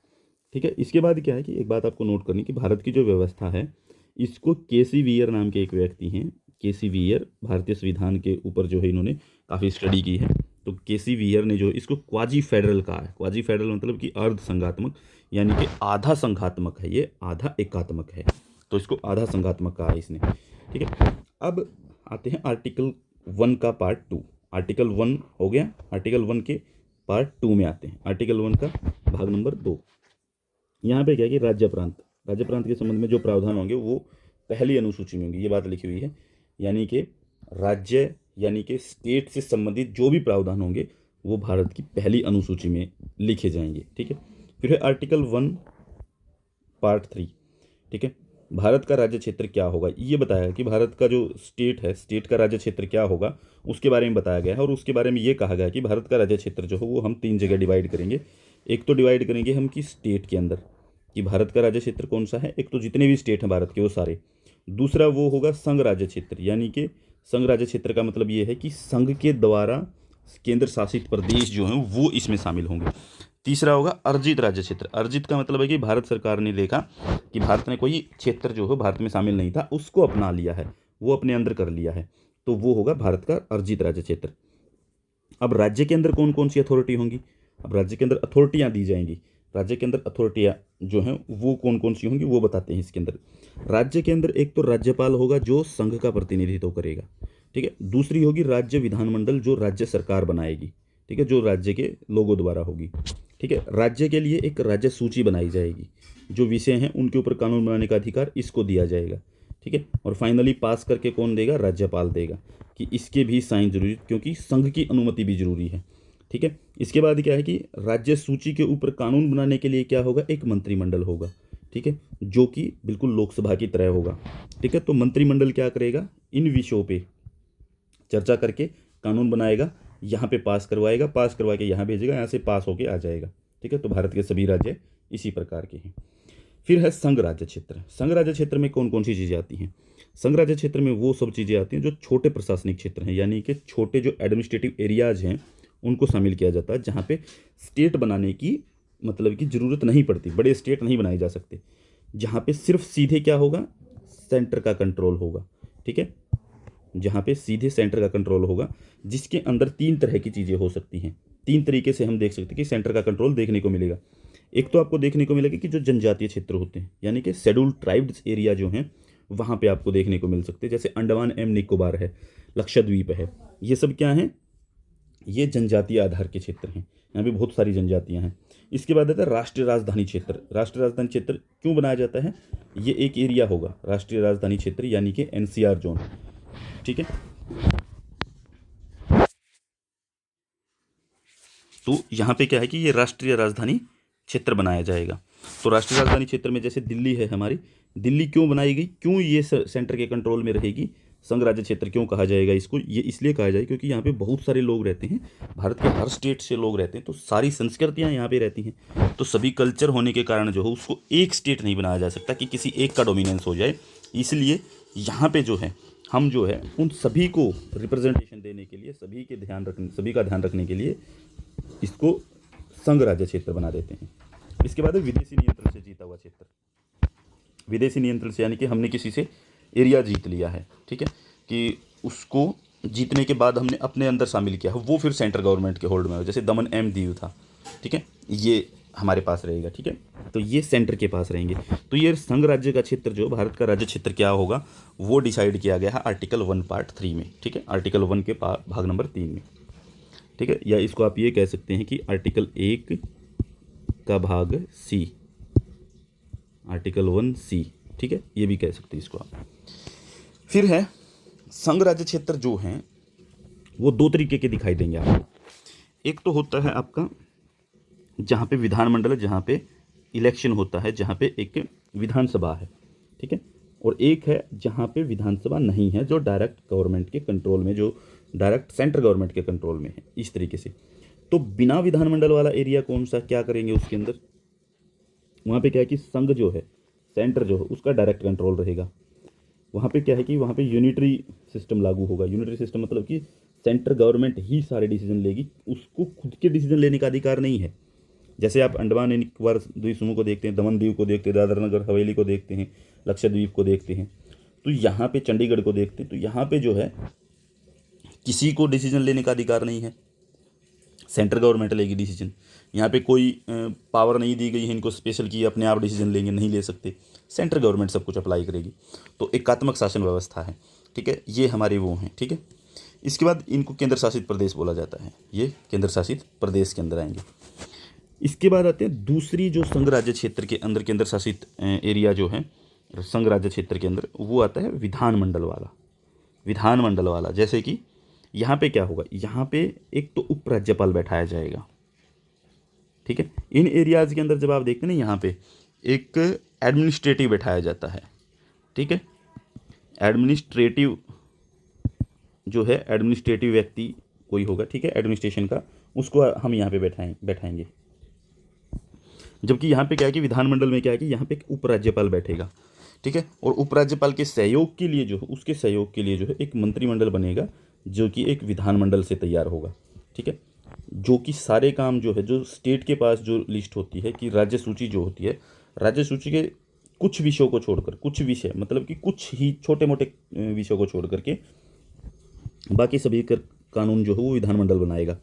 ठीक है। इसके बाद क्या है कि एक बात आपको नोट करनी कि भारत की जो व्यवस्था है, इसको KC वीयर नाम के एक व्यक्ति हैं, KC वीयर, भारतीय संविधान के ऊपर जो है इन्होंने काफ़ी स्टडी की है। तो KC वीयर ने जो इसको क्वाजी फेडरल कहा है। क्वाजी फेडरल मतलब कि अर्ध संघात्मक, यानी कि आधा संघात्मक है, ये आधा एकात्मक है, तो इसको आधा संघात्मक कहा है इसने, ठीक है। अब आते हैं आर्टिकल 1 का पार्ट 2। आर्टिकल 1 हो गया, आर्टिकल 1 के पार्ट 2 में आते हैं, आर्टिकल 1 का भाग नंबर 2। यहाँ पे क्या है कि राज्य प्रांत के संबंध में जो प्रावधान होंगे वो पहली अनुसूची में होंगे, ये बात लिखी हुई है। यानी कि राज्य, यानी कि स्टेट से संबंधित जो भी प्रावधान होंगे वो भारत की पहली अनुसूची में लिखे जाएंगे, ठीक है। फिर है आर्टिकल 1 पार्ट 3, ठीक है। भारत का राज्य क्षेत्र क्या होगा, ये बताया कि भारत का जो स्टेट है, स्टेट का राज्य क्षेत्र क्या होगा उसके बारे में बताया गया है। और उसके बारे में ये कहा गया कि भारत का राज्य क्षेत्र जो है वो हम 3 जगह डिवाइड करेंगे। एक तो डिवाइड करेंगे हम कि स्टेट के अंदर, कि भारत का राज्य क्षेत्र कौन सा है, एक तो जितने भी स्टेट हैं भारत के वो सारे। दूसरा वो होगा संघ राज्य क्षेत्र, यानी कि संघ राज्य क्षेत्र का मतलब ये है कि संघ के द्वारा केंद्र शासित प्रदेश जो हैं वो इसमें शामिल होंगे। तीसरा होगा अर्जित राज्य क्षेत्र। अर्जित का मतलब है कि भारत सरकार ने देखा कि भारत ने कोई क्षेत्र जो है भारत में शामिल नहीं था, उसको अपना लिया है, वो अपने अंदर कर लिया है, तो वो होगा भारत का अर्जित राज्य क्षेत्र। अब राज्य के अंदर कौन कौन सी अथॉरिटी होंगी? अब राज्य के अंदर अथॉरिटियाँ दी जाएंगी। राज्य के अंदर अथॉरिटियाँ जो हैं वो कौन कौन सी होंगी वो बताते हैं इसके अंदर। राज्य के अंदर एक तो राज्यपाल होगा जो संघ का प्रतिनिधित्व करेगा, ठीक है। दूसरी होगी राज्य विधानमंडल जो राज्य सरकार बनाएगी, ठीक है, जो राज्य के लोगों द्वारा होगी, ठीक है। राज्य के लिए एक राज्य सूची बनाई जाएगी, जो विषय हैं उनके ऊपर कानून बनाने का अधिकार इसको दिया जाएगा, ठीक है। और फाइनली पास करके कौन देगा? राज्यपाल देगा, कि इसके भी साइन जरूरी, क्योंकि संघ की अनुमति भी जरूरी है, ठीक है। इसके बाद क्या है कि राज्य सूची के ऊपर कानून बनाने के लिए क्या होगा? एक मंत्रिमंडल होगा, ठीक है, जो कि बिल्कुल लोकसभा की तरह होगा, ठीक है। तो मंत्रिमंडल क्या करेगा? इन विषयों पे चर्चा करके कानून बनाएगा, यहाँ पे पास करवाएगा, पास करवा के यहाँ भेजेगा, यहाँ से पास होके आ जाएगा, ठीक है। तो भारत के सभी राज्य इसी प्रकार के हैं। फिर है संघ राज्य क्षेत्र। संघ राज्य क्षेत्र में कौन कौन सी चीज़ें आती हैं? संघ राज्य क्षेत्र में वो सब चीज़ें आती हैं जो छोटे प्रशासनिक क्षेत्र हैं, यानी कि छोटे जो एडमिनिस्ट्रेटिव एरियाज हैं उनको शामिल किया जाता है, जहाँ पे स्टेट बनाने की मतलब की ज़रूरत नहीं पड़ती, बड़े स्टेट नहीं बनाए जा सकते, जहाँ पे सिर्फ सीधे क्या होगा? सेंटर का कंट्रोल होगा, ठीक है। जहाँ पे सीधे सेंटर का कंट्रोल होगा, जिसके अंदर तीन तरह की चीज़ें हो सकती हैं। तीन तरीके से हम देख सकते हैं कि सेंटर का कंट्रोल देखने को मिलेगा। एक तो आपको देखने को मिलेगा कि जो जनजातीय क्षेत्र होते हैं, यानी कि शेड्यूल्ड ट्राइब्स एरिया जो हैं, वहाँ पे आपको देखने को मिल सकते हैं, जैसे अंडमान एवं निकोबार है, लक्षद्वीप है, ये सब क्या हैं? ये जनजातीय आधार के क्षेत्र हैं, यहाँ पे बहुत सारी जनजातियाँ हैं। इसके बाद आता है राष्ट्रीय राजधानी क्षेत्र। राष्ट्रीय राजधानी क्षेत्र क्यों बनाया जाता है? ये एक एरिया होगा राष्ट्रीय राजधानी क्षेत्र, यानी कि एनसीआर जोन, ठीक है। तो यहाँ पे क्या है कि ये राष्ट्रीय राजधानी क्षेत्र बनाया जाएगा। तो राष्ट्रीय राजधानी क्षेत्र में जैसे दिल्ली है हमारी, दिल्ली क्यों बनाई गई? क्यों ये सेंटर के कंट्रोल में रहेगी? संघ राज्य क्षेत्र क्यों कहा जाएगा इसको? ये इसलिए कहा जाएगा क्योंकि यहाँ पे बहुत सारे लोग रहते हैं, भारत के हर स्टेट से लोग रहते हैं, तो सारी संस्कृतियाँ यहाँ पे रहती हैं, तो सभी कल्चर होने के कारण जो है उसको एक स्टेट नहीं बनाया जा सकता कि किसी एक का डोमिनेंस हो जाए। इसलिए यहाँ पे जो है हम जो है उन सभी को रिप्रेजेंटेशन देने के लिए, सभी का ध्यान रखने के लिए इसको संघ राज्य क्षेत्र बना देते हैं। इसके बाद विदेशी नियंत्रण से जीता हुआ क्षेत्र। विदेशी नियंत्रण से यानी कि हमने किसी से एरिया जीत लिया है, ठीक है, कि उसको जीतने के बाद हमने अपने अंदर शामिल किया है, वो फिर सेंट्रल गवर्नमेंट के होल्ड में हो, जैसे दमन एवं दीव था, ठीक है, ये हमारे पास रहेगा, ठीक है, तो ये सेंटर के पास रहेंगे। तो ये संघ राज्य का क्षेत्र जो भारत का राज्य क्षेत्र क्या होगा वो डिसाइड किया गया है आर्टिकल 1 पार्ट 3 में, ठीक है, आर्टिकल 1 के भाग नंबर 3 में, ठीक है, या इसको आप ये कह सकते हैं कि आर्टिकल 1 का भाग सी, आर्टिकल 1 सी, ठीक है, ये भी कह सकते हैं इसको आप। फिर है संघ राज्य क्षेत्र जो हैं वो दो तरीके के दिखाई देंगे आपको। एक तो होता है आपका जहाँ पे विधानमंडल है, जहाँ पे इलेक्शन होता है, जहाँ पे एक विधानसभा है, ठीक है, और एक है जहाँ पे विधानसभा नहीं है, जो डायरेक्ट गवर्नमेंट के कंट्रोल में, जो डायरेक्ट सेंट्रल गवर्नमेंट के कंट्रोल में है, इस तरीके से। तो बिना विधानमंडल वाला एरिया कौन सा, क्या करेंगे उसके अंदर? वहाँ पे क्या है कि संघ जो है, सेंटर जो है उसका डायरेक्ट कंट्रोल रहेगा। वहाँ पे क्या है कि वहाँ पे यूनिटरी सिस्टम लागू होगा। यूनिटरी सिस्टम मतलब कि सेंट्रल गवर्नमेंट ही सारे डिसीजन लेगी, उसको खुद के डिसीजन लेने का अधिकार नहीं है। जैसे आप अंडमान एंड निकोबार द्वीप समूह को देखते हैं, दमन दीव को देखते हैं, दादरा नगर हवेली को देखते हैं, लक्षद्वीप को देखते हैं, तो यहाँ पे चंडीगढ़ को देखते हैं, तो यहाँ पे जो है किसी को डिसीजन लेने का अधिकार नहीं है, सेंट्रल गवर्नमेंट लेगी डिसीजन। यहाँ पे कोई पावर नहीं दी गई है इनको स्पेशल की अपने आप डिसीजन लेंगे, नहीं ले सकते, सेंट्रल गवर्नमेंट सब कुछ अप्लाई करेगी। तो एकात्मक शासन व्यवस्था है, ठीक है, ये हमारे वो हैं, ठीक है। इसके बाद इनको केंद्र शासित प्रदेश बोला जाता है, ये केंद्र शासित प्रदेश के अंदर आएंगे। इसके बाद आते हैं दूसरी जो संघ राज्य क्षेत्र के अंदर केंद्र शासित एरिया जो है संघ राज्य क्षेत्र के अंदर, वो आता है विधानमंडल वाला। विधानमंडल वाला जैसे कि यहाँ पे क्या होगा, यहाँ पे एक तो उपराज्यपाल बैठाया जाएगा, ठीक है। इन एरियाज़ के अंदर जब आप देखते हैं ना, यहाँ पे एक एडमिनिस्ट्रेटिव बैठाया जाता है, ठीक है, एडमिनिस्ट्रेटिव जो है एडमिनिस्ट्रेटिव व्यक्ति कोई होगा, ठीक है, एडमिनिस्ट्रेशन का, उसको हम यहाँ पे बैठाएंगे। जबकि यहाँ पे क्या है कि विधानमंडल में क्या है कि यहाँ पे एक उपराज्यपाल बैठेगा, ठीक है, और उपराज्यपाल के सहयोग के लिए जो है, उसके सहयोग के लिए जो है एक मंत्रिमंडल बनेगा जो कि एक विधानमंडल से तैयार होगा, ठीक है, जो कि सारे काम जो है, जो स्टेट के पास जो लिस्ट होती है कि राज्य सूची जो होती है, राज्य सूची के कुछ विषयों को छोड़कर, कुछ विषय मतलब कि कुछ ही छोटे मोटे विषयों को छोड़ करके बाकी सभी कर कानून जो है वो विधानमंडल बनाएगा।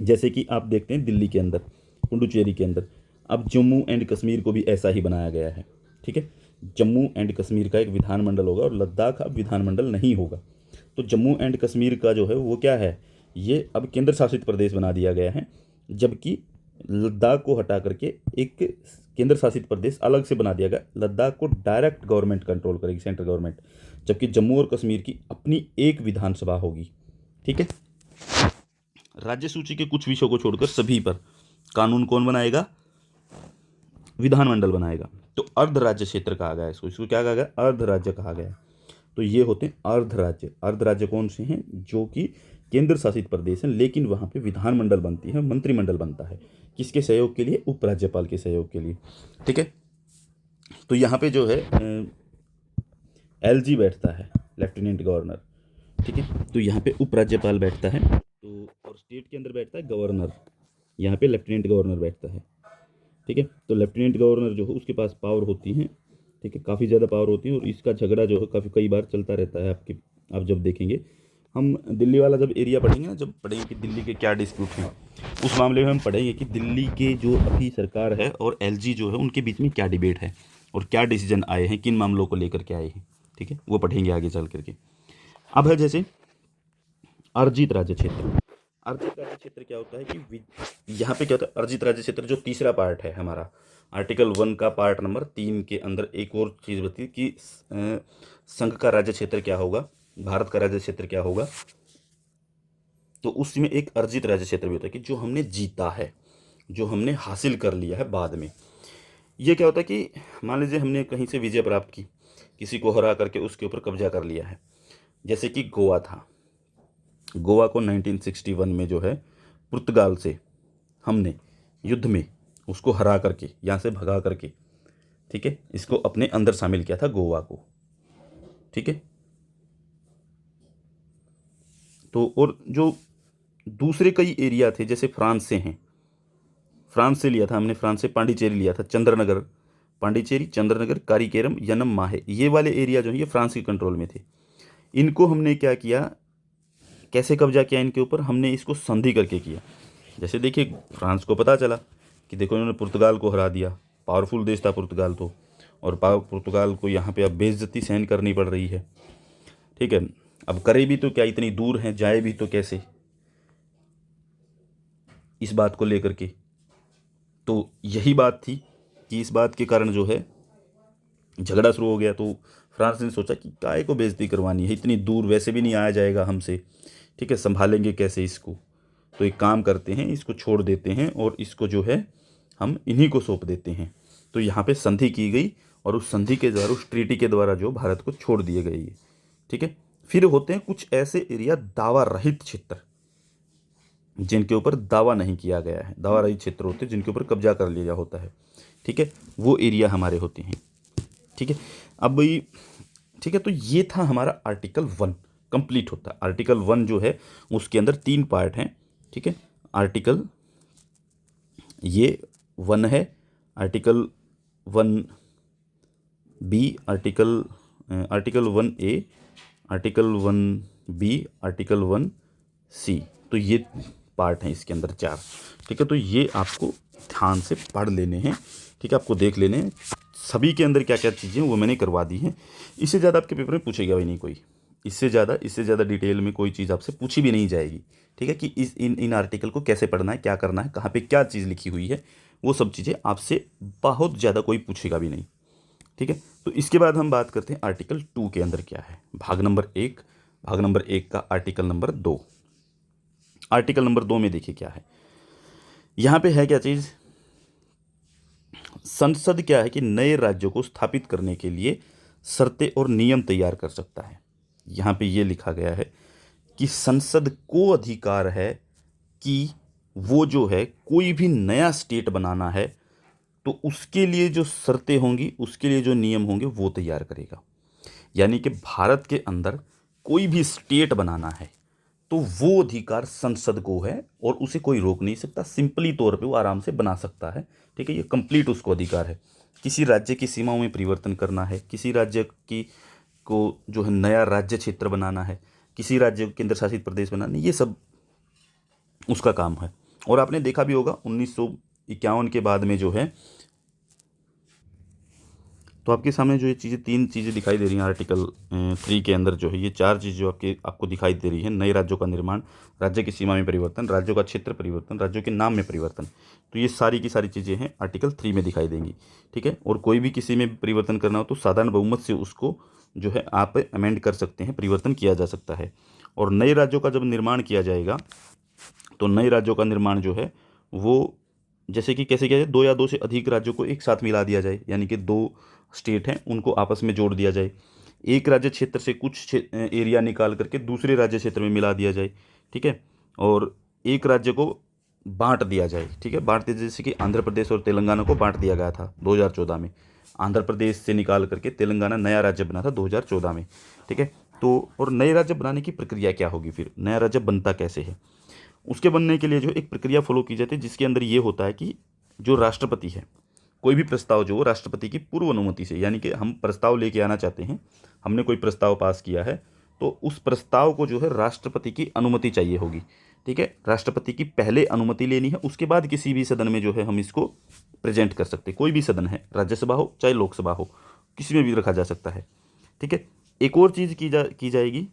जैसे कि आप देखते हैं दिल्ली के अंदर, पुडुचेरी के अंदर, अब जम्मू एंड कश्मीर को भी ऐसा ही बनाया गया है। ठीक है, जम्मू एंड कश्मीर का एक विधानमंडल होगा और लद्दाख अब विधानमंडल नहीं होगा। तो जम्मू एंड कश्मीर का जो है वो क्या है, ये अब केंद्र शासित प्रदेश बना दिया गया है, जबकि लद्दाख को हटा करके एक केंद्र शासित प्रदेश अलग से बना दिया गया। लद्दाख को डायरेक्ट गवर्नमेंट कंट्रोल करेगी, सेंट्रल गवर्नमेंट, जबकि जम्मू और कश्मीर की अपनी एक विधानसभा होगी। ठीक है, राज्य सूची के कुछ विषयों को छोड़कर सभी पर कानून कौन बनाएगा, विधानमंडल बनाएगा। तो अर्ध राज्य क्षेत्र कहा गया है इसको, इसको क्या कहा गया, अर्ध राज्य कहा गया है। तो ये होते हैं अर्ध राज्य। अर्ध राज्य कौन से हैं, जो कि केंद्र शासित प्रदेश हैं लेकिन वहाँ पे विधानमंडल बनती है, मंत्रिमंडल बनता है, किसके सहयोग के लिए, उपराज्यपाल के सहयोग के लिए। ठीक है, तो यहाँ पे जो है एलजी बैठता है, लेफ्टिनेंट गवर्नर। ठीक है, तो यहाँ पे उपराज्यपाल बैठता है, तो और स्टेट के अंदर बैठता है गवर्नर, यहाँ पे लेफ्टिनेंट गवर्नर बैठता है। ठीक है, तो लेफ्टिनेंट गवर्नर जो है उसके पास पावर होती है। ठीक है, काफ़ी ज़्यादा पावर होती है और इसका झगड़ा जो है कई बार चलता रहता है। आप जब देखेंगे, हम दिल्ली वाला जब एरिया पढ़ेंगे ना, जब पढ़ेंगे कि दिल्ली के क्या डिस्प्यूट हैं, उस मामले में हम पढ़ेंगे कि दिल्ली के जो अभी सरकार है और एलजी जो है उनके बीच में क्या डिबेट है और क्या डिसीजन आए हैं, किन मामलों को लेकर के आए हैं। ठीक है, वो पढ़ेंगे आगे चल करके। अब है जैसे अर्जित राज्य क्षेत्र। अर्जित राज्य क्षेत्र क्या होता है कि यहाँ पे क्या होता है, अर्जित राज्य क्षेत्र जो तीसरा पार्ट है हमारा, आर्टिकल 1 का पार्ट नंबर 3 के अंदर एक और चीज़ बताती है कि संघ का राज्य क्षेत्र क्या होगा, भारत का राज्य क्षेत्र क्या होगा। तो उसमें एक अर्जित राज्य क्षेत्र भी होता है कि जो हमने जीता है, जो हमने हासिल कर लिया है बाद में। ये क्या होता है कि मान लीजिए हमने कहीं से विजय प्राप्त की, किसी को हरा करके उसके ऊपर कब्जा कर लिया है। जैसे कि गोवा था, गोवा को 1961 में जो है पुर्तगाल से हमने युद्ध में उसको हरा करके, यहाँ से भगा करके, ठीक है, इसको अपने अंदर शामिल किया था गोवा को। ठीक है, तो और जो दूसरे कई एरिया थे जैसे फ्रांस से हैं, फ्रांस से लिया था हमने, फ्रांस से पांडिचेरी लिया था, चंद्रनगर, पांडिचेरी, चंद्रनगर, कारीकेरम, यनम, माहे, ये वाले एरिया जो है ये फ्रांस के कंट्रोल में थे। इनको हमने क्या किया, कैसे कब्जा किया इनके ऊपर, हमने इसको संधि करके किया। जैसे देखिए, फ्रांस को पता चला कि देखो इन्होंने पुर्तगाल को हरा दिया, पावरफुल देश था पुर्तगाल तो, और पुर्तगाल को यहाँ पे अब बेइज्जती सहन करनी पड़ रही है। ठीक है, अब करे भी तो क्या, इतनी दूर हैं, जाए भी तो कैसे, इस बात को लेकर के। तो यही बात थी कि इस बात के कारण जो है झगड़ा शुरू हो गया। तो फ्रांस ने सोचा कि काय को बेइज्जती करवानी है, इतनी दूर वैसे भी नहीं आया जाएगा हमसे। ठीक है, संभालेंगे कैसे इसको, तो एक काम करते हैं, इसको छोड़ देते हैं और इसको जो है हम इन्हीं को सौंप देते हैं। तो यहाँ पे संधि की गई और उस संधि के द्वारा, उस ट्रीटी के द्वारा जो भारत को छोड़ दिए गए। ठीक है, फिर होते हैं कुछ ऐसे एरिया दावा रहित क्षेत्र, जिनके ऊपर दावा नहीं किया गया है, दावा रहित क्षेत्र होते हैं जिनके ऊपर कब्जा कर लिया होता है। ठीक है, वो एरिया हमारे होते हैं। ठीक है, अब ठीक है, तो ये था हमारा आर्टिकल 1 कंप्लीट होता है। आर्टिकल 1 जो है उसके अंदर 3 पार्ट हैं। ठीक है, आर्टिकल ये 1 है, article 1B, article 1A, article 1B, article 1C, तो ये पार्ट हैं इसके अंदर 4। ठीक है, तो ये आपको ध्यान से पढ़ लेने हैं। ठीक है, आपको देख लेने हैं सभी के अंदर क्या क्या चीज़ें वो मैंने करवा दी हैं। इससे ज़्यादा आपके पेपर में पूछेगा भी नहीं कोई, इससे ज़्यादा डिटेल में कोई चीज़ आपसे पूछी भी नहीं जाएगी। ठीक है, कि इन आर्टिकल को कैसे पढ़ना है, क्या करना है, कहाँ पे क्या चीज़ लिखी हुई है, वो सब चीज़ें आपसे बहुत ज़्यादा कोई पूछेगा भी नहीं। ठीक है, तो इसके बाद हम बात करते हैं आर्टिकल 2 के अंदर क्या है, भाग नंबर 1 का आर्टिकल नंबर 2। आर्टिकल नंबर 2 में देखिए क्या है, यहाँ पे है क्या चीज़, संसद क्या है कि नए राज्यों को स्थापित करने के लिए शर्तें और नियम तैयार कर सकता है। यहाँ पे ये लिखा गया है कि संसद को अधिकार है कि वो जो है कोई भी नया स्टेट बनाना है तो उसके लिए जो शर्तें होंगी, उसके लिए जो नियम होंगे वो तैयार करेगा। यानी कि भारत के अंदर कोई भी स्टेट बनाना है तो वो अधिकार संसद को है और उसे कोई रोक नहीं सकता, सिंपली तौर पे वो आराम से बना सकता है। ठीक है, ये कंप्लीट उसको अधिकार है। किसी राज्य की सीमाओं में परिवर्तन करना है, किसी राज्य की को जो है नया राज्य क्षेत्र बनाना है, किसी राज्य को केंद्र शासित प्रदेश बनाना, ये सब उसका काम है। और आपने देखा भी होगा 1951 के बाद में जो है, तो आपके सामने जो ये चीज़ें, तीन चीज़ें दिखाई दे रही हैं आर्टिकल 3 के अंदर जो है, ये चार चीज़ जो आपको दिखाई दे रही है, नए राज्यों का निर्माण, राज्य की सीमा में परिवर्तन, राज्यों का क्षेत्र परिवर्तन, राज्यों के नाम में परिवर्तन, तो ये सारी की सारी चीज़ें हैं आर्टिकल 3 में दिखाई देंगी। ठीक है, और कोई भी किसी में परिवर्तन करना हो तो साधारण बहुमत से उसको जो है आप अमेंड कर सकते हैं, परिवर्तन किया जा सकता है। और नए राज्यों का जब निर्माण किया जाएगा तो नए राज्यों का निर्माण जो है वो, जैसे कि कैसे किया जाए, दो या दो से अधिक राज्यों को एक साथ मिला दिया जाए, यानी कि दो स्टेट हैं उनको आपस में जोड़ दिया जाए, एक राज्य क्षेत्र से कुछ एरिया निकाल करके दूसरे राज्य क्षेत्र में मिला दिया जाए। ठीक है, और एक राज्य को बांट दिया जाए। ठीक है, बांट दिया, जैसे कि आंध्र प्रदेश और तेलंगाना को बांट दिया गया था 2014 में, आंध्र प्रदेश से निकाल करके तेलंगाना नया राज्य बना था 2014 में। ठीक है, तो और नए राज्य बनाने की प्रक्रिया क्या होगी, फिर नया राज्य बनता कैसे है, उसके बनने के लिए जो एक प्रक्रिया फॉलो की जाती है, जिसके अंदर ये होता है कि जो राष्ट्रपति है, कोई भी प्रस्ताव जो राष्ट्रपति की पूर्व अनुमति से, यानी कि हम प्रस्ताव लेके आना चाहते हैं, हमने कोई प्रस्ताव पास किया है, तो उस प्रस्ताव को जो है राष्ट्रपति की अनुमति चाहिए होगी। ठीक है, राष्ट्रपति की पहले अनुमति लेनी है, उसके बाद किसी भी सदन में जो है हम इसको प्रेजेंट कर सकते हैं। कोई भी सदन है, राज्यसभा हो चाहे लोकसभा हो, किसी में भी रखा जा सकता है। ठीक है, एक और चीज़ की जाएगी,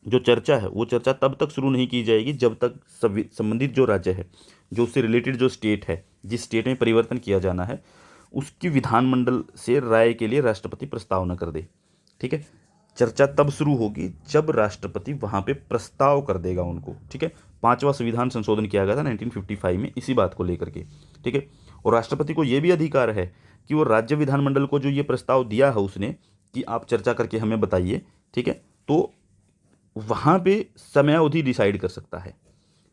जो चर्चा है वो चर्चा तब तक शुरू नहीं की जाएगी जब तक संबंधित जो राज्य है, जो उससे रिलेटेड जो स्टेट है, जिस स्टेट में परिवर्तन किया जाना है, उसकी विधानमंडल से राय के लिए राष्ट्रपति प्रस्ताव न कर दे। ठीक है, चर्चा तब शुरू होगी जब राष्ट्रपति वहाँ पे प्रस्ताव कर देगा उनको। ठीक है, 5वां संविधान संशोधन किया गया था 1955 में इसी बात को लेकर के। ठीक है, और राष्ट्रपति को ये भी अधिकार है कि वो राज्य विधानमंडल को जो ये प्रस्ताव दिया है उसने, कि आप चर्चा करके हमें बताइए, ठीक है, तो वहाँ पे समयावधि डिसाइड कर सकता है।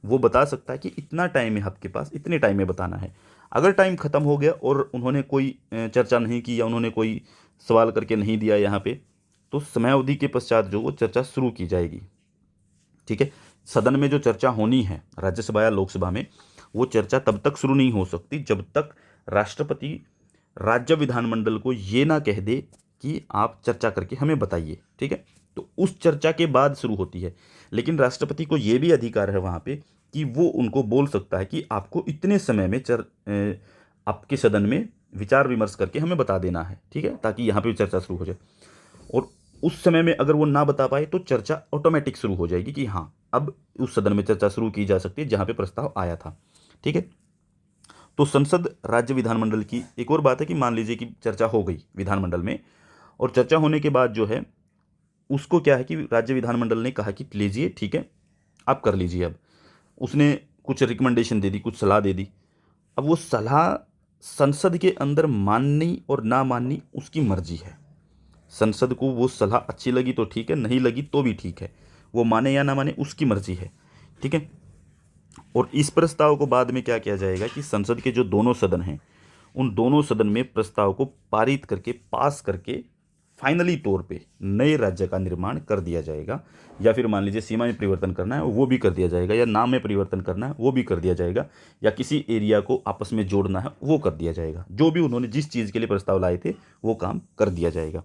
वो बता सकता है कि इतना टाइम है आपके पास, इतने टाइम में बताना है। अगर टाइम ख़त्म हो गया और उन्होंने कोई चर्चा नहीं की, या उन्होंने कोई सवाल करके नहीं दिया यहाँ पे, तो समयावधि के पश्चात जो वो चर्चा शुरू की जाएगी। ठीक है, सदन में जो चर्चा होनी है राज्यसभा या लोकसभा में, वो चर्चा तब तक शुरू नहीं हो सकती जब तक राष्ट्रपति राज्य विधानमंडल को ये ना कह दे कि आप चर्चा करके हमें बताइए। ठीक है, तो उस चर्चा के बाद शुरू होती है। लेकिन राष्ट्रपति को ये भी अधिकार है वहाँ पे कि वो उनको बोल सकता है कि आपको इतने समय में आपके सदन में विचार विमर्श करके हमें बता देना है। ठीक है, ताकि यहाँ पे चर्चा शुरू हो जाए। और उस समय में अगर वो ना बता पाए तो चर्चा ऑटोमेटिक शुरू हो जाएगी कि हाँ, अब उस सदन में चर्चा शुरू की जा सकती है जहाँ पे प्रस्ताव आया था। ठीक है, तो संसद राज्य विधानमंडल की एक और बात है कि मान लीजिए कि चर्चा हो गई विधानमंडल में, और चर्चा होने के बाद जो है उसको क्या है कि राज्य विधानमंडल ने कहा कि लीजिए ठीक है, आप कर लीजिए। अब उसने कुछ रिकमेंडेशन दे दी, कुछ सलाह दे दी। अब वो सलाह संसद के अंदर माननी और ना माननी उसकी मर्जी है। संसद को वो सलाह अच्छी लगी तो ठीक है, नहीं लगी तो भी ठीक है, वो माने या ना माने उसकी मर्जी है। ठीक है, और इस प्रस्ताव को बाद में क्या किया जाएगा कि संसद के जो दोनों सदन हैं, उन दोनों सदन में प्रस्ताव को पारित करके, पास करके फाइनली तौर पे नए राज्य का निर्माण कर दिया जाएगा। या फिर मान लीजिए सीमा में परिवर्तन करना है वो भी कर दिया जाएगा, या नाम में परिवर्तन करना है वो भी कर दिया जाएगा, या किसी एरिया को आपस में जोड़ना है वो कर दिया जाएगा। जो भी उन्होंने जिस चीज़ के लिए प्रस्ताव लाए थे वो काम कर दिया जाएगा।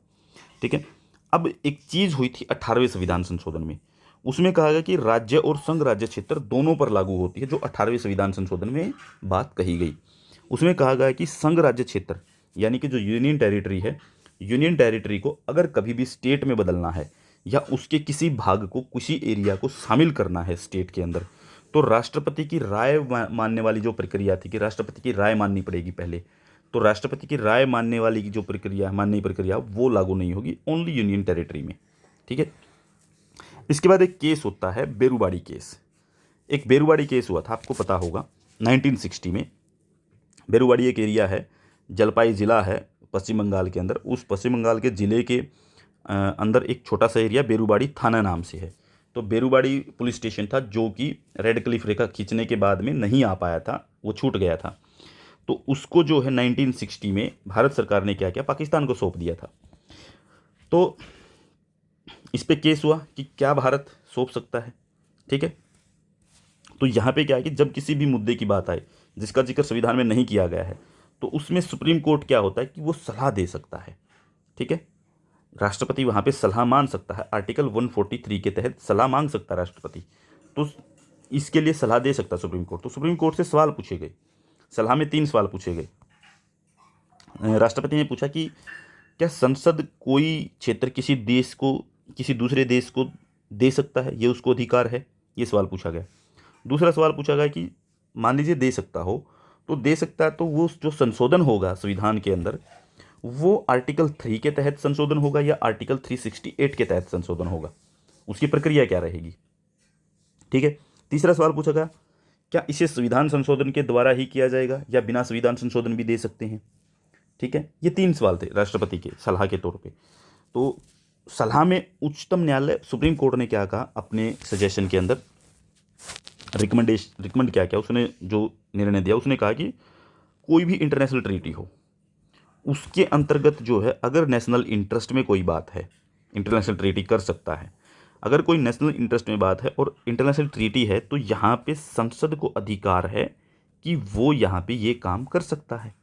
ठीक है, अब एक चीज़ हुई थी 18वें संविधान संशोधन में, उसमें कहा गया कि राज्य और संघ राज्य क्षेत्र दोनों पर लागू होती है। जो 18वें संविधान संशोधन में बात कही गई, उसमें कहा गया कि संघ राज्य क्षेत्र यानी कि जो यूनियन टेरिटरी है, यूनियन टेरिटरी को अगर कभी भी स्टेट में बदलना है या उसके किसी भाग को, किसी एरिया को शामिल करना है स्टेट के अंदर, तो राष्ट्रपति की राय मानने वाली जो प्रक्रिया थी कि राष्ट्रपति की राय माननी पड़ेगी पहले, तो राष्ट्रपति की राय मानने वाली की जो प्रक्रिया, मानने की प्रक्रिया, वो लागू नहीं होगी, ओनली यूनियन टेरिटरी में। ठीक है, इसके बाद एक केस होता है बेरुबाड़ी केस। एक बेरुबाड़ी केस हुआ था, आपको पता होगा 1960 में। बेरुबाड़ी एक एरिया है, जलपाई ज़िला है पश्चिम बंगाल के अंदर। उस पश्चिम बंगाल के ज़िले के अंदर एक छोटा सा एरिया बेरुबाड़ी थाना नाम से है। तो बेरुबाड़ी पुलिस स्टेशन था जो कि रेड क्लिफ रेखा खींचने के बाद में नहीं आ पाया था, वो छूट गया था। तो उसको जो है 1960 में भारत सरकार ने क्या किया, पाकिस्तान को सौंप दिया था। तो इस पे केस हुआ कि क्या भारत सौंप सकता है। ठीक है। तो यहाँ पे क्या है कि जब किसी भी मुद्दे की बात आए जिसका जिक्र संविधान में नहीं किया गया है, तो उसमें सुप्रीम कोर्ट क्या होता है कि वो सलाह दे सकता है। ठीक है, राष्ट्रपति वहाँ पे सलाह मांग सकता है, आर्टिकल 143 के तहत सलाह मांग सकता है राष्ट्रपति। तो इसके लिए सलाह दे सकता है सुप्रीम कोर्ट। तो सुप्रीम कोर्ट से सवाल पूछे गए, सलाह में 3 सवाल पूछे गए। राष्ट्रपति ने पूछा कि क्या संसद कोई क्षेत्र किसी देश को, किसी दूसरे देश को दे सकता है, ये उसको अधिकार है, ये सवाल पूछा गया। दूसरा सवाल पूछा गया कि मान लीजिए दे सकता हो, तो दे सकता है तो वो जो संशोधन होगा संविधान के अंदर, वो आर्टिकल 3 के तहत संशोधन होगा या आर्टिकल 368 के तहत संशोधन होगा, उसकी प्रक्रिया क्या रहेगी। ठीक है। तीसरा सवाल पूछा गया क्या इसे संविधान संशोधन के द्वारा ही किया जाएगा या बिना संविधान संशोधन भी दे सकते हैं। ठीक है, ये 3 सवाल थे राष्ट्रपति के सलाह के तौर पे। तो सलाह में उच्चतम न्यायालय सुप्रीम कोर्ट ने क्या कहा अपने सजेशन के अंदर, रिकमेंड क्या किया उसने, जो निर्णय दिया उसने कहा कि कोई भी इंटरनेशनल ट्रीटी हो उसके अंतर्गत जो है, अगर नेशनल इंटरेस्ट में कोई बात है इंटरनेशनल ट्रीटी कर सकता है। अगर कोई नेशनल इंटरेस्ट में बात है और इंटरनेशनल ट्रीटी है, तो यहाँ पे संसद को अधिकार है कि वो यहाँ पे ये काम कर सकता है।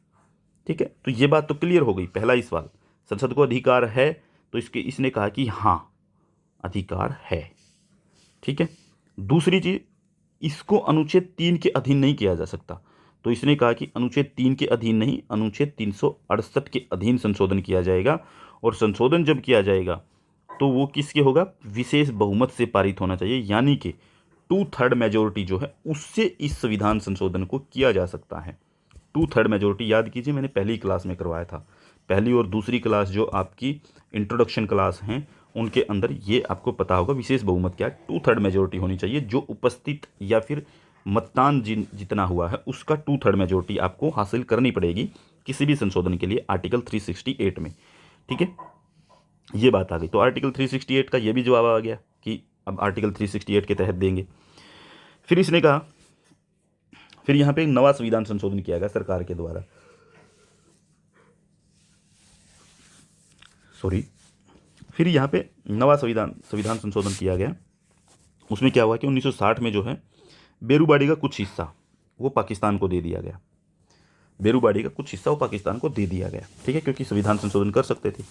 ठीक है, तो ये बात तो क्लियर हो गई। पहला ही सवाल, संसद को अधिकार है, तो इसने कहा कि हाँ अधिकार है। ठीक है। दूसरी चीज, इसको अनुच्छेद 3 के अधीन नहीं किया जा सकता, तो इसने कहा कि अनुच्छेद 3 के अधीन नहीं, अनुच्छेद 368 के अधीन संशोधन किया जाएगा। और संशोधन जब किया जाएगा तो वो किसके होगा, विशेष बहुमत से पारित होना चाहिए, यानी कि 2/3 मेजोरिटी जो है उससे इस संविधान संशोधन को किया जा सकता है। 2/3 मेजोरिटी याद कीजिए, मैंने पहली क्लास में करवाया था। पहली और दूसरी क्लास जो आपकी इंट्रोडक्शन क्लास हैं उनके अंदर ये आपको पता होगा विशेष बहुमत क्या है। 2/3 मेजोरिटी होनी चाहिए, जो उपस्थित या फिर मतदान जितना हुआ है उसका 2/3 मेजोरिटी आपको हासिल करनी पड़ेगी किसी भी संशोधन के लिए आर्टिकल 368 में। ठीक है, ये बात आ गई। तो आर्टिकल 368 का ये भी जवाब आ गया कि अब आर्टिकल 368 के तहत देंगे। फिर इसने कहा, फिर यहाँ पे नवा संविधान संशोधन किया गया सरकार के द्वारा, फिर यहाँ पे नवा संविधान संशोधन किया गया। उसमें क्या हुआ कि 1960 में जो है बेरूबाड़ी का कुछ हिस्सा वो पाकिस्तान को दे दिया गया। बेरूबाड़ी का कुछ हिस्सा वो पाकिस्तान को दे दिया गया। ठीक है, क्योंकि संविधान संशोधन कर सकते थे।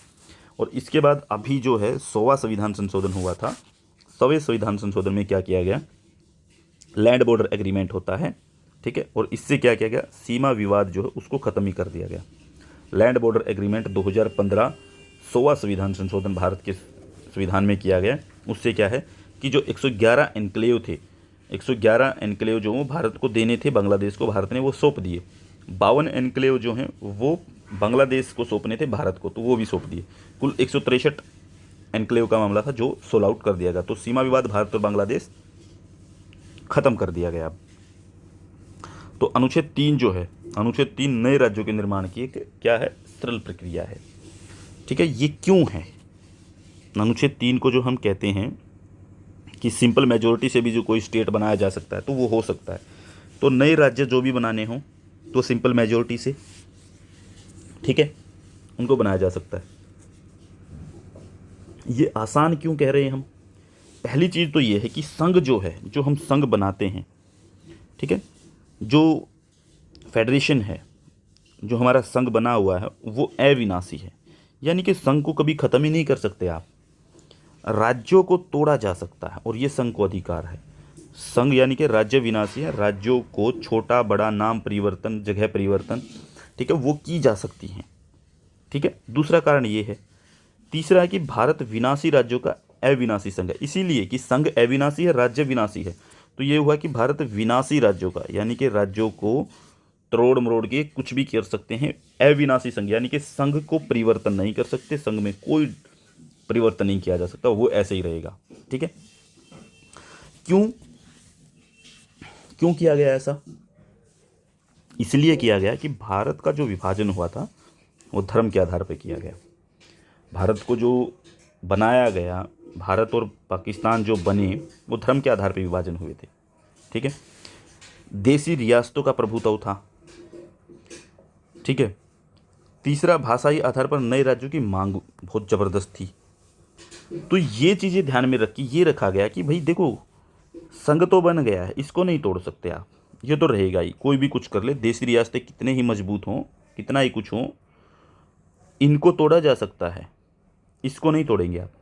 और इसके बाद अभी जो है 100वां संविधान संशोधन हुआ था। 100वें संविधान संशोधन में क्या किया गया, लैंड बॉर्डर एग्रीमेंट होता है। ठीक है, और इससे क्या किया गया, सीमा विवाद जो है उसको ख़त्म ही कर दिया गया। लैंड बॉर्डर एग्रीमेंट 2015 100वां संविधान संशोधन भारत के संविधान में किया गया। उससे क्या है कि जो 111 एनक्लेव थे, 111 एनक्लेव जो वो भारत को देने थे, बांग्लादेश को भारत ने वो सौंप दिए। 52 एनक्लेव जो हैं वो बांग्लादेश को सौंपने थे भारत को, तो वो भी सौंप दिए। कुल 163 एनक्लेव का मामला था जो सोल आउट कर दिया गया। तो सीमा विवाद भारत और बांग्लादेश खत्म कर दिया गया। तो अनुच्छेद 3 जो है, अनुच्छेद 3 नए राज्यों के निर्माण की एक क्या है, सरल प्रक्रिया है। ठीक है, ये क्यों है, अनुच्छेद 3 को जो हम कहते हैं कि सिंपल मेजोरिटी से भी जो कोई स्टेट बनाया जा सकता है तो वो हो सकता है। तो नए राज्य जो भी बनाने हों तो सिंपल मेजोरिटी से, ठीक है, उनको बनाया जा सकता है। ये आसान क्यों कह रहे हैं हम, पहली चीज़ तो ये है कि संघ जो है, जो हम संघ बनाते हैं, ठीक है, जो फेडरेशन है, जो हमारा संघ बना हुआ है वो अविनाशी है, यानी कि संघ को कभी ख़त्म ही नहीं कर सकते आप। राज्यों को तोड़ा जा सकता है और ये संघ को अधिकार है। संघ यानी कि राज्य विनाशी है, राज्यों को छोटा बड़ा, नाम परिवर्तन, जगह परिवर्तन, ठीक है, वो की जा सकती हैं। ठीक है, दूसरा कारण ये है। तीसरा है कि भारत विनाशी राज्यों का अविनाशी संघ है, इसीलिए कि संघ अविनाशी है, राज्य विनाशी है। तो ये हुआ कि भारत विनाशी राज्यों का, यानी कि राज्यों को तोड़ मरोड़ के कुछ भी कर सकते हैं। अविनाशी संघ यानी कि संघ को परिवर्तन नहीं कर सकते, संघ में कोई परिवर्तन नहीं किया जा सकता, वो ऐसे ही रहेगा। ठीक है, क्यों किया गया ऐसा, इसलिए किया गया कि भारत का जो विभाजन हुआ था वो धर्म के आधार पर किया गया। भारत को जो बनाया गया, भारत और पाकिस्तान जो बने वो धर्म के आधार पर विभाजन हुए थे। ठीक है, देसी रियासतों का प्रभुत्व था। ठीक है, तीसरा भाषाई आधार पर नए राज्यों की मांग बहुत ज़बरदस्त थी। तो ये चीज़ें ध्यान में रखी, ये रखा गया कि भाई देखो संघ तो बन गया है, इसको नहीं तोड़ सकते आप, ये तो रहेगा ही, कोई भी कुछ कर ले, देसी रियासतें कितने ही मजबूत हों, कितना ही कुछ हो, इनको तोड़ा जा सकता है, इसको नहीं तोड़ेंगे आप।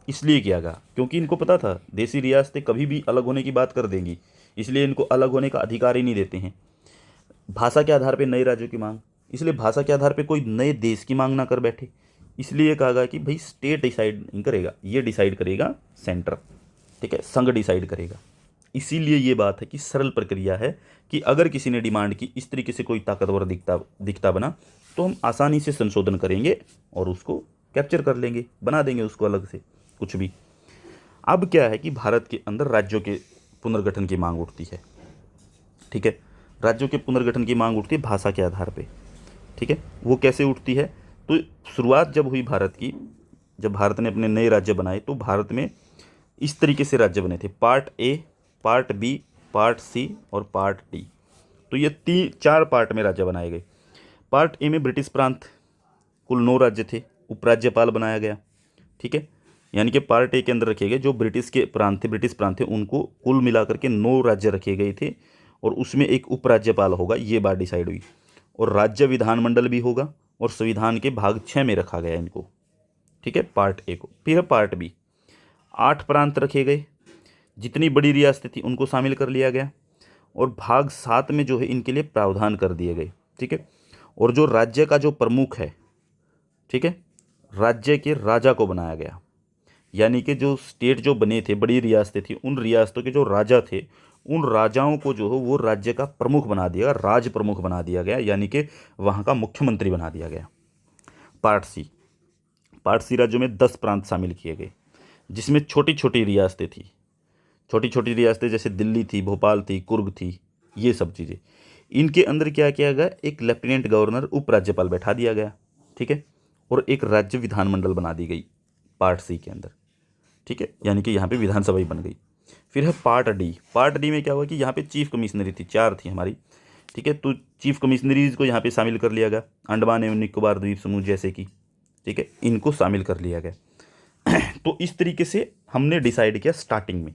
इसलिए किया गया क्योंकि इनको पता था देसी रियासतें कभी भी अलग होने की बात कर देंगी, इसलिए इनको अलग होने का अधिकार ही नहीं देते हैं। भाषा के आधार पर नए राज्यों की मांग, इसलिए भाषा के आधार पर कोई नए देश की मांग ना कर बैठे, इसलिए कहा गया कि भाई स्टेट डिसाइड नहीं करेगा, ये डिसाइड करेगा सेंटर, ठीक है, संघ डिसाइड करेगा। इसीलिए ये बात है कि सरल प्रक्रिया है कि अगर किसी ने डिमांड की, इस तरीके से कोई ताकतवर दिखता बना, तो हम आसानी से संशोधन करेंगे और उसको कैप्चर कर लेंगे, बना देंगे उसको अलग से कुछ भी। अब क्या है कि भारत के अंदर राज्यों के पुनर्गठन की मांग उठती है, ठीक है, राज्यों के पुनर्गठन की मांग उठती है भाषा के आधार पे, ठीक है। वो कैसे उठती है, तो शुरुआत जब हुई भारत की, जब भारत ने अपने नए राज्य बनाए, तो भारत में इस तरीके से राज्य बने थे, part A, part B, part C और पार्ट डी। तो ये 4 पार्ट में राज्य बनाए गए। पार्ट ए में ब्रिटिश प्रांत, कुल 9 राज्य थे, उपराज्यपाल बनाया गया, ठीक है। यानी कि पार्ट ए के अंदर रखे गए जो ब्रिटिश प्रांत थे, उनको कुल मिलाकर के 9 राज्य रखे गए थे, और उसमें एक उपराज्यपाल होगा, ये बात डिसाइड हुई, और राज्य विधानमंडल भी होगा, और संविधान के भाग 6 में रखा गया इनको, ठीक है, पार्ट ए को। फिर पार्ट बी, 8 प्रांत रखे गए, जितनी बड़ी रियासतें थी उनको शामिल कर लिया गया, और भाग 7 में जो है इनके लिए प्रावधान कर दिए गए, ठीक है। और जो राज्य का जो प्रमुख है, ठीक है, राज्य के राजा को बनाया गया, यानी कि जो स्टेट जो बने थे, बड़ी रियासतें थी, उन रियासतों के जो राजा थे, उन राजाओं को जो है वो राज्य का प्रमुख बना दिया, राज प्रमुख बना दिया गया, यानी कि वहाँ का मुख्यमंत्री बना दिया गया। पार्ट सी राज्यों में 10 प्रांत शामिल किए गए, जिसमें छोटी छोटी रियासतें थी, छोटी छोटी रियासतें जैसे दिल्ली थी, भोपाल थी, कुर्ग थी, ये सब चीज़ें। इनके अंदर क्या किया गया, एक लेफ्टिनेंट गवर्नर, उपराज्यपाल बैठा दिया गया, ठीक है, और एक राज्य विधानमंडल बना दी गई पार्ट सी के अंदर, ठीक है, यानी कि यहाँ पे विधानसभा ही बन गई। फिर है पार्ट डी। पार्ट डी में क्या हुआ कि यहाँ पे चीफ कमिश्नरी थी, 4 थी हमारी, ठीक है, तो चीफ कमिश्नरीज को यहाँ पे शामिल कर लिया गया, अंडमान एवं निकोबार द्वीप समूह जैसे कि, ठीक है, इनको शामिल कर लिया गया। तो इस तरीके से हमने डिसाइड किया स्टार्टिंग में।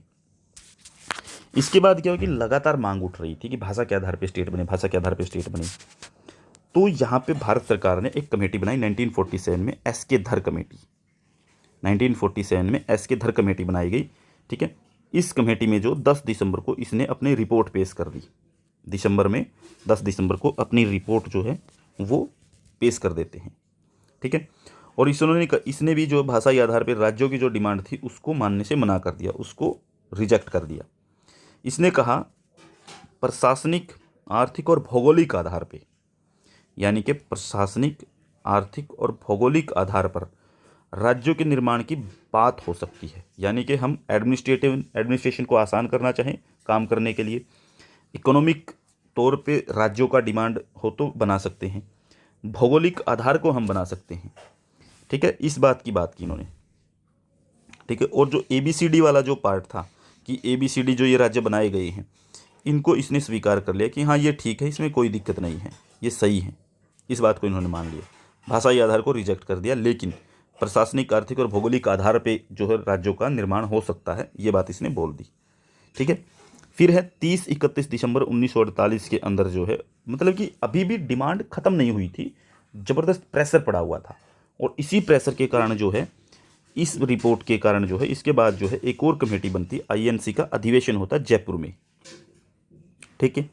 इसके बाद क्या हुआ कि लगातार मांग उठ रही थी कि भाषा के आधार पर स्टेट बने, भाषा के आधार पर स्टेट बने। तो यहाँ पे भारत सरकार ने एक कमेटी बनाई 1947 में, एस के धर कमेटी। 1947 में एस के धर कमेटी बनाई गई, ठीक है। इस कमेटी में जो 10 दिसंबर को इसने अपनी रिपोर्ट पेश कर दी, दिसंबर में 10 दिसंबर को अपनी रिपोर्ट जो है वो पेश कर देते हैं, ठीक है। और इसने भी जो भाषाई आधार पर राज्यों की जो डिमांड थी उसको मानने से मना कर दिया, उसको रिजेक्ट कर दिया। इसने कहा प्रशासनिक, आर्थिक और भौगोलिक आधार पे, यानी कि प्रशासनिक, आर्थिक और भौगोलिक आधार पर राज्यों के निर्माण की बात हो सकती है, यानी कि हम एडमिनिस्ट्रेशन को आसान करना चाहें काम करने के लिए, इकोनॉमिक तौर पे राज्यों का डिमांड हो तो बना सकते हैं, भौगोलिक आधार को हम बना सकते हैं, ठीक है, इस बात की इन्होंने, ठीक है। और जो ABCD वाला जो पार्ट था कि ABCD जो ये राज्य बनाए गए हैं, इनको इसने स्वीकार कर लिया कि हाँ ये ठीक है, इसमें कोई दिक्कत नहीं है, ये सही है, इस बात को इन्होंने मान लिया, भाषाई आधार को रिजेक्ट कर दिया, लेकिन प्रशासनिक, आर्थिक और भौगोलिक आधार पे जो है राज्यों का निर्माण हो सकता है, ये बात इसने बोल दी, ठीक है। फिर है 30-31 दिसंबर 1948 के अंदर जो है, मतलब कि अभी भी डिमांड खत्म नहीं हुई थी, ज़बरदस्त प्रेशर पड़ा हुआ था, और इसी प्रेशर के कारण जो है, इस रिपोर्ट के कारण जो है, इसके बाद जो है एक और कमेटी बनती, INC का अधिवेशन होता जयपुर में, ठीक है।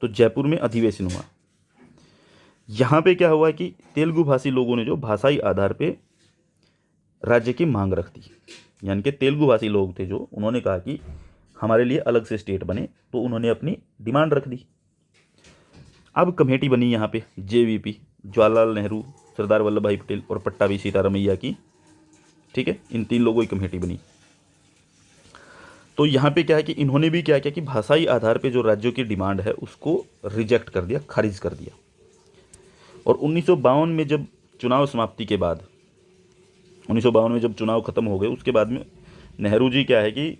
तो जयपुर में अधिवेशन हुआ। यहाँ पे क्या हुआ कि तेलुगु भाषी लोगों ने जो भाषाई आधार पे राज्य की मांग रख दी, यानी कि तेलुगु भाषी लोग थे जो, उन्होंने कहा कि हमारे लिए अलग से स्टेट बने, तो उन्होंने अपनी डिमांड रख दी। अब कमेटी बनी यहाँ पे JVP, जवाहरलाल नेहरू, सरदार वल्लभ भाई पटेल और पट्टाभी सीतारामैया की, ठीक है, इन 3 लोगों की कमेटी बनी। तो यहाँ पे क्या है कि इन्होंने भी क्या किया कि भाषाई आधार पे जो राज्यों की डिमांड है उसको रिजेक्ट कर दिया, खारिज कर दिया। और 1952 में जब चुनाव समाप्ति के बाद, 1952 में जब चुनाव खत्म हो गए, उसके बाद में नेहरू जी क्या है कि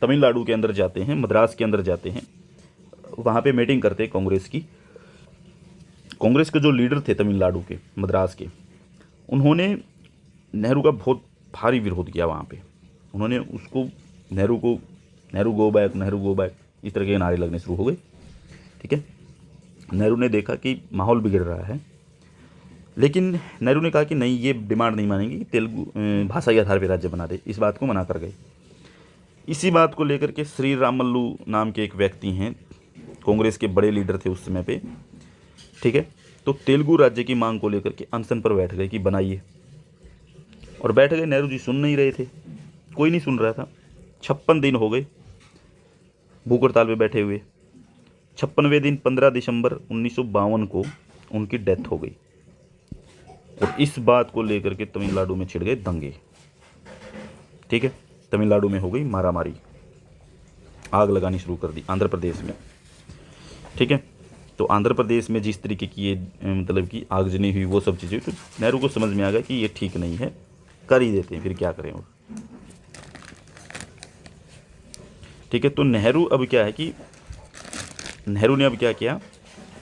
तमिलनाडु के अंदर जाते हैं, मद्रास के अंदर जाते हैं, वहाँ पे मीटिंग करते हैं कांग्रेस की। कांग्रेस के जो लीडर थे तमिलनाडु के, मद्रास के, उन्होंने नेहरू का बहुत भारी विरोध किया वहाँ पे। उन्होंने नेहरू को नेहरू गो बैक, इस तरह के नारे लगने शुरू हो गए। ठीक है, नेहरू ने देखा कि माहौल बिगड़ रहा है, लेकिन नेहरू ने कहा कि नहीं, ये डिमांड नहीं मानेंगे कि तेलुगु भाषाई आधार पर राज्य बना दे। इस बात को मना कर गए। इसी बात को लेकर के श्री रामल्लू नाम के एक व्यक्ति हैं, कांग्रेस के बड़े लीडर थे उस समय पे। ठीक है, तो तेलुगु राज्य की मांग को लेकर के अनशन पर बैठ गए कि बनाइए, और बैठ गए। नेहरू जी सुन नहीं रहे थे, कोई नहीं सुन रहा था। 56 दिन हो गए भूख हड़ताल पे बैठे हुए। 56वें दिन 15 दिसंबर 1952 को उनकी डेथ हो गई, और इस बात को लेकर के तमिलनाडु में छिड़ गए दंगे। ठीक है, तमिलनाडु में हो गई मारामारी, आग लगानी शुरू कर दी आंध्र प्रदेश में। ठीक है, तो आंध्र प्रदेश में जिस तरीके की ये मतलब कि आगजनी हुई, वो सब चीज़ें, तो नेहरू को समझ में आ गया कि ये ठीक नहीं है, कर ही देते हैं, फिर क्या करें। और ठीक है, तो नेहरू अब क्या है कि नेहरू ने अब क्या किया,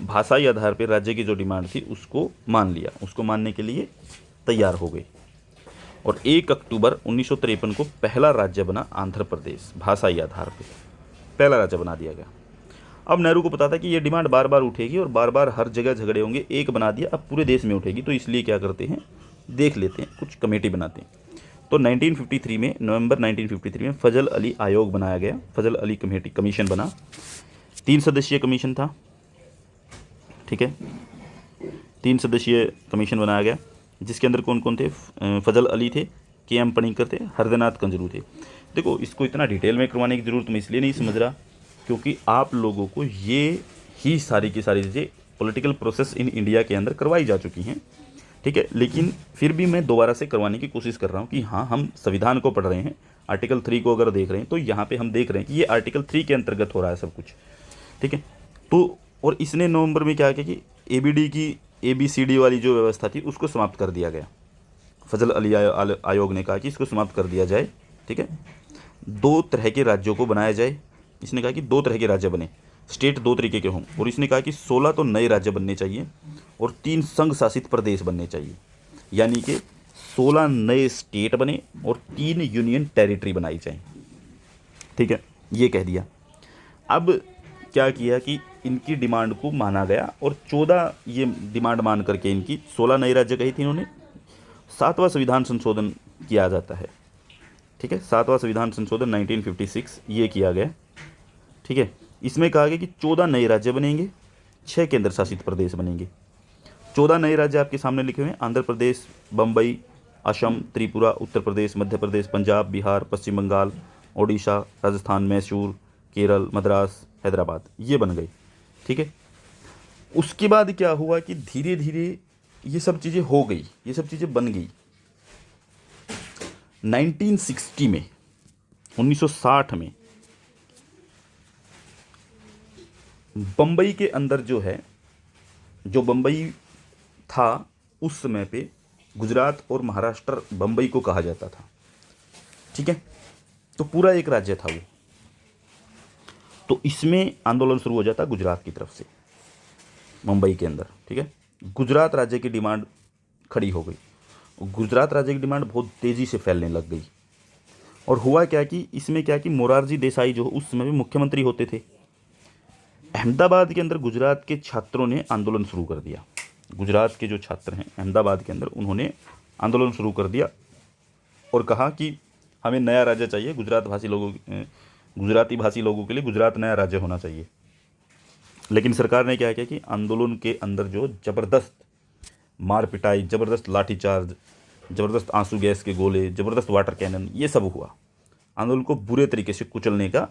भाषाई आधार पर राज्य की जो डिमांड थी उसको मान लिया, उसको मानने के लिए तैयार हो गए। और 1 अक्टूबर 1953 को पहला राज्य बना आंध्र प्रदेश, भाषाई आधार पर पहला राज्य बना दिया गया। अब नेहरू को पता था कि ये डिमांड बार बार उठेगी और बार बार हर जगह झगड़े होंगे, एक बना दिया अब पूरे देश में उठेगी, तो इसलिए क्या करते हैं, देख लेते हैं, कुछ कमेटी बनाते हैं। तो 1953 में, नवंबर 1953 में फजल अली आयोग बनाया गया, फजल अली कमेटी कमीशन बना, 3 सदस्यीय कमीशन था। ठीक है, 3 सदस्यीय कमीशन बनाया गया, जिसके अंदर कौन कौन थे, फजल अली थे, KM पणिक्कर थे, हरदनाथ कंजरू थे। देखो, इसको इतना डिटेल में करवाने की ज़रूरत मैं इसलिए नहीं समझ रहा क्योंकि आप लोगों को ये ही सारी की सारी चीज़ें पॉलिटिकल प्रोसेस इन इंडिया के अंदर करवाई जा चुकी हैं। ठीक है, लेकिन फिर भी मैं दोबारा से करवाने की कोशिश कर रहा हूँ कि हाँ, हम संविधान को पढ़ रहे हैं, आर्टिकल 3 को अगर देख रहे हैं तो यहाँ पे हम देख रहे हैं कि ये आर्टिकल 3 के अंतर्गत हो रहा है सब कुछ। ठीक है, तो और इसने नवंबर में क्या किया कि ABD की ABCD वाली जो व्यवस्था थी उसको समाप्त कर दिया गया। फजल अली आयोग ने कहा कि इसको समाप्त कर दिया जाए। ठीक है, 2 तरह के राज्यों को बनाया जाए। इसने कहा कि 2 तरह के राज्य बने, स्टेट 2 तरीके के हों, और इसने कहा कि 16 तो नए राज्य बनने चाहिए और 3 संघ शासित प्रदेश बनने चाहिए, यानी कि 16 नए स्टेट बने और 3 यूनियन टेरिटरी बनाई जाए। ठीक है, ये कह दिया। अब क्या किया कि इनकी डिमांड को माना गया और 14 ये डिमांड मान करके इनकी 16 नए राज्य कही थी इन्होंने। 7वां संविधान संशोधन किया जाता है। ठीक है, 7वां संविधान संशोधन 1956 ये किया गया। ठीक है, इसमें कहा गया कि 14 नए राज्य बनेंगे, 6 केंद्र शासित प्रदेश बनेंगे। 14 नए राज्य आपके सामने लिखे हुए हैं, आंध्र प्रदेश, बम्बई, असम, त्रिपुरा, उत्तर प्रदेश, मध्य प्रदेश, पंजाब, बिहार, पश्चिम बंगाल, ओडिशा, राजस्थान, मैसूर, केरल, मद्रास, हैदराबाद, ये बन गई। ठीक है, उसके बाद क्या हुआ कि धीरे धीरे ये सब चीज़ें हो गई, ये सब चीज़ें बन गई। 1960 में, 1960 में बम्बई के अंदर जो है, जो बम्बई था उस समय पे गुजरात और महाराष्ट्र बम्बई को कहा जाता था। ठीक है, तो पूरा एक राज्य था वो। तो इसमें आंदोलन शुरू हो जाता गुजरात की तरफ से, मुंबई के अंदर। ठीक है, गुजरात राज्य की डिमांड खड़ी हो गई। गुजरात राज्य की डिमांड बहुत तेज़ी से फैलने लग गई। और हुआ क्या कि इसमें क्या कि मोरारजी देसाई जो उस समय में मुख्यमंत्री होते थे, अहमदाबाद के अंदर गुजरात के छात्रों ने आंदोलन शुरू कर दिया। गुजरात के जो छात्र हैं अहमदाबाद के अंदर, उन्होंने आंदोलन शुरू कर दिया और कहा कि हमें नया राज्य चाहिए, गुजराती भाषी लोगों के लिए गुजरात नया राज्य होना चाहिए। लेकिन सरकार ने क्या किया कि आंदोलन के अंदर जो ज़बरदस्त मार पिटाई, ज़बरदस्त लाठीचार्ज, ज़बरदस्त आंसू गैस के गोले, ज़बरदस्त वाटर कैनन, ये सब हुआ। आंदोलन को बुरे तरीके से कुचलने का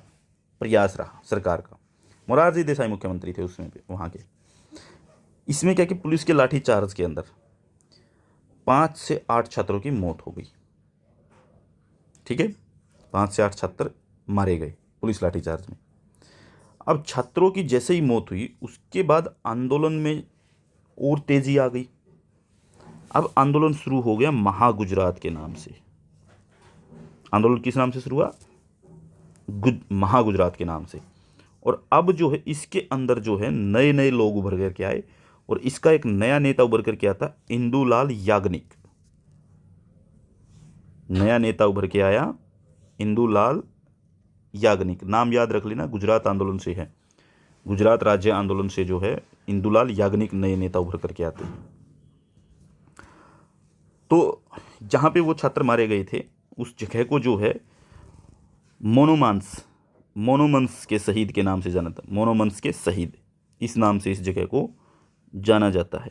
प्रयास रहा सरकार का। मोरारजी देसाई मुख्यमंत्री थे उस समय पे वहाँ के। इसमें क्या कि पुलिस के लाठीचार्ज के अंदर 5 से 8 छात्रों की मौत हो गई। ठीक है, 5 से 8 छात्र मारे गए पुलिस लाठीचार्ज में। अब छात्रों की जैसे ही मौत हुई उसके बाद आंदोलन में और तेजी आ गई। अब आंदोलन शुरू हो गया महागुजरात के नाम से। आंदोलन किस नाम से शुरू हुआ? महागुजरात के नाम से। और अब जो है इसके अंदर जो है नए नए लोग उभर कर के आए, और इसका एक नया नेता उभर कर के आता इंदुलाल याग्निक। नया नेता उभर के आया इंदुलाल याग्निक, नाम याद रख लेना, गुजरात आंदोलन से है, गुजरात राज्य आंदोलन से जो है इंदुलाल याग्निक नए नेता उभर करके आते हैं। तो जहाँ पे वो छात्र मारे गए थे उस जगह को जो है मोनोमंस के शहीद के नाम से जाना था, मोनोमंस के शहीद, इस नाम से इस जगह को जाना जाता है।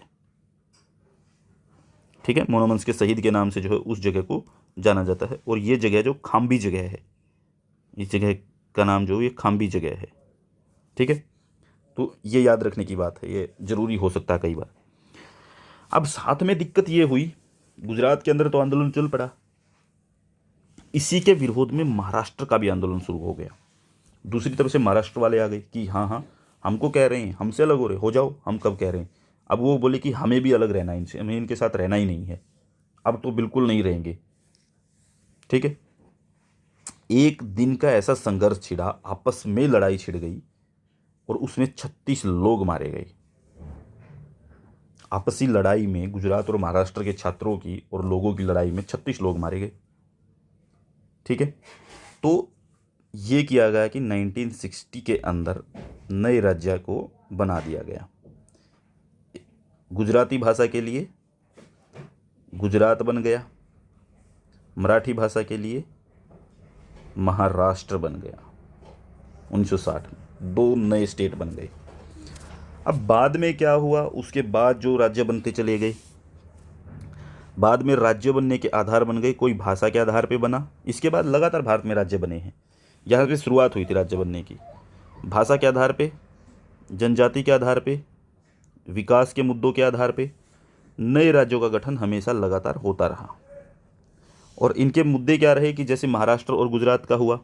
ठीक है, मोनोमंस के शहीद के नाम से जो है उस जगह को जाना जाता है। और ये जगह जो खाम्बी जगह है, इस जगह का नाम जो ये खाम्बी जगह है। ठीक है, तो ये याद रखने की बात है, ये जरूरी हो सकता है कई बार। अब साथ में दिक्कत ये हुई, गुजरात के अंदर तो आंदोलन चल पड़ा, इसी के विरोध में महाराष्ट्र का भी आंदोलन शुरू हो गया। दूसरी तरफ से महाराष्ट्र वाले आ गए कि हाँ हाँ हमको कह रहे हैं, हमसे अलग हो रहे, हो जाओ, हम कब कह रहे हैं। अब वो बोले कि हमें भी अलग रहना है इनसे, हमें इनके साथ रहना ही नहीं है, अब तो बिल्कुल नहीं रहेंगे। ठीक है, एक दिन का ऐसा संघर्ष छिड़ा, आपस में लड़ाई छिड़ गई और उसमें 36 लोग मारे गए। आपसी लड़ाई में गुजरात और महाराष्ट्र के छात्रों की और लोगों की लड़ाई में 36 लोग मारे गए। ठीक है, तो ये किया गया कि 1960 के अंदर नए राज्य को बना दिया गया। गुजराती भाषा के लिए गुजरात बन गया, मराठी भाषा के लिए महाराष्ट्र बन गया। 1960 में 2 नए स्टेट बन गए। अब बाद में क्या हुआ, उसके बाद जो राज्य बनते चले गए, बाद में राज्य बनने के आधार बन गए, कोई भाषा के आधार पे बना। इसके बाद लगातार भारत में राज्य बने हैं, यहाँ पे शुरुआत हुई थी राज्य बनने की। भाषा के आधार पे, जनजाति के आधार पे, विकास के मुद्दों के आधार पे नए राज्यों का गठन हमेशा लगातार होता रहा। और इनके मुद्दे क्या रहे कि जैसे महाराष्ट्र और गुजरात का हुआ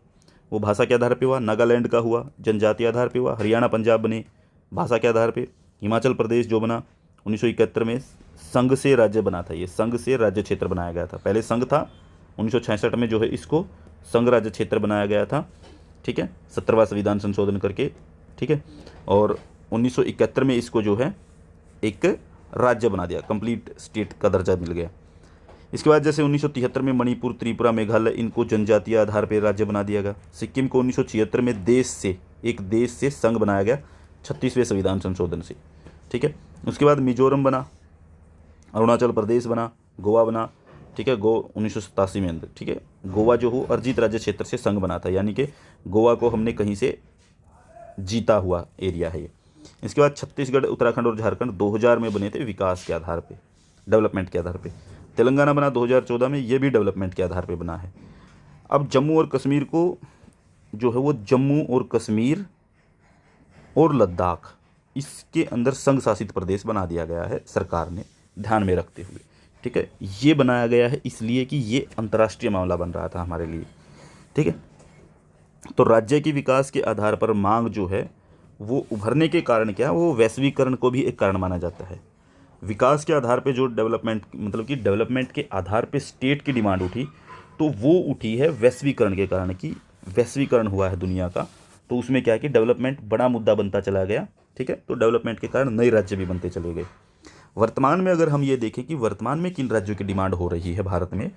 वो भाषा के आधार पे हुआ, नागालैंड का हुआ जनजाति आधार पे हुआ, हरियाणा पंजाब बने भाषा के आधार पे, हिमाचल प्रदेश जो बना 1971 में संघ से राज्य बना था, ये संघ से राज्य क्षेत्र बनाया गया था। पहले संघ था, 1966 में जो है इसको संघ राज्य क्षेत्र बनाया गया था। ठीक है, 17वां संविधान संशोधन करके। ठीक है, और 1971 में इसको जो है एक राज्य बना दिया, कंप्लीट स्टेट का दर्जा मिल गया। इसके बाद जैसे 1973 में मणिपुर, त्रिपुरा, मेघालय इनको जनजातीय आधार पर राज्य बना दिया गया। सिक्किम को 1976 में एक देश से संघ बनाया गया 36वें संविधान संशोधन से। ठीक है, उसके बाद मिजोरम बना, अरुणाचल प्रदेश बना, गोवा बना। ठीक है, 1987 में अंदर। ठीक है, गोवा जो हो अर्जित राज्य क्षेत्र से संघ बना था, यानी कि गोवा को हमने कहीं से जीता हुआ एरिया है ये। इसके बाद छत्तीसगढ़, उत्तराखंड और झारखंड 2000 में बने थे विकास के आधार पे, डेवलपमेंट के आधार पे। तेलंगाना बना 2014 में, ये भी डेवलपमेंट के आधार पे बना है। अब जम्मू और कश्मीर को जो है वो जम्मू और कश्मीर और लद्दाख इसके अंदर संघ शासित प्रदेश बना दिया गया है सरकार ने, ध्यान में रखते हुए। ठीक है, ये बनाया गया है इसलिए कि ये अंतर्राष्ट्रीय मामला बन रहा था हमारे लिए। ठीक है, तो राज्य की विकास के आधार पर मांग जो है वो उभरने के कारण क्या, वो वैश्वीकरण को भी एक कारण माना जाता है। विकास के आधार पे जो डेवलपमेंट, मतलब कि डेवलपमेंट के आधार पे स्टेट की डिमांड उठी, तो वो उठी है वैश्वीकरण के कारण, कि वैश्वीकरण हुआ है दुनिया का, तो उसमें क्या है कि डेवलपमेंट बड़ा मुद्दा बनता चला गया। ठीक है, तो डेवलपमेंट के कारण नए राज्य भी बनते चले गए। वर्तमान में अगर हम ये देखें कि वर्तमान में किन राज्यों की डिमांड हो रही है भारत में,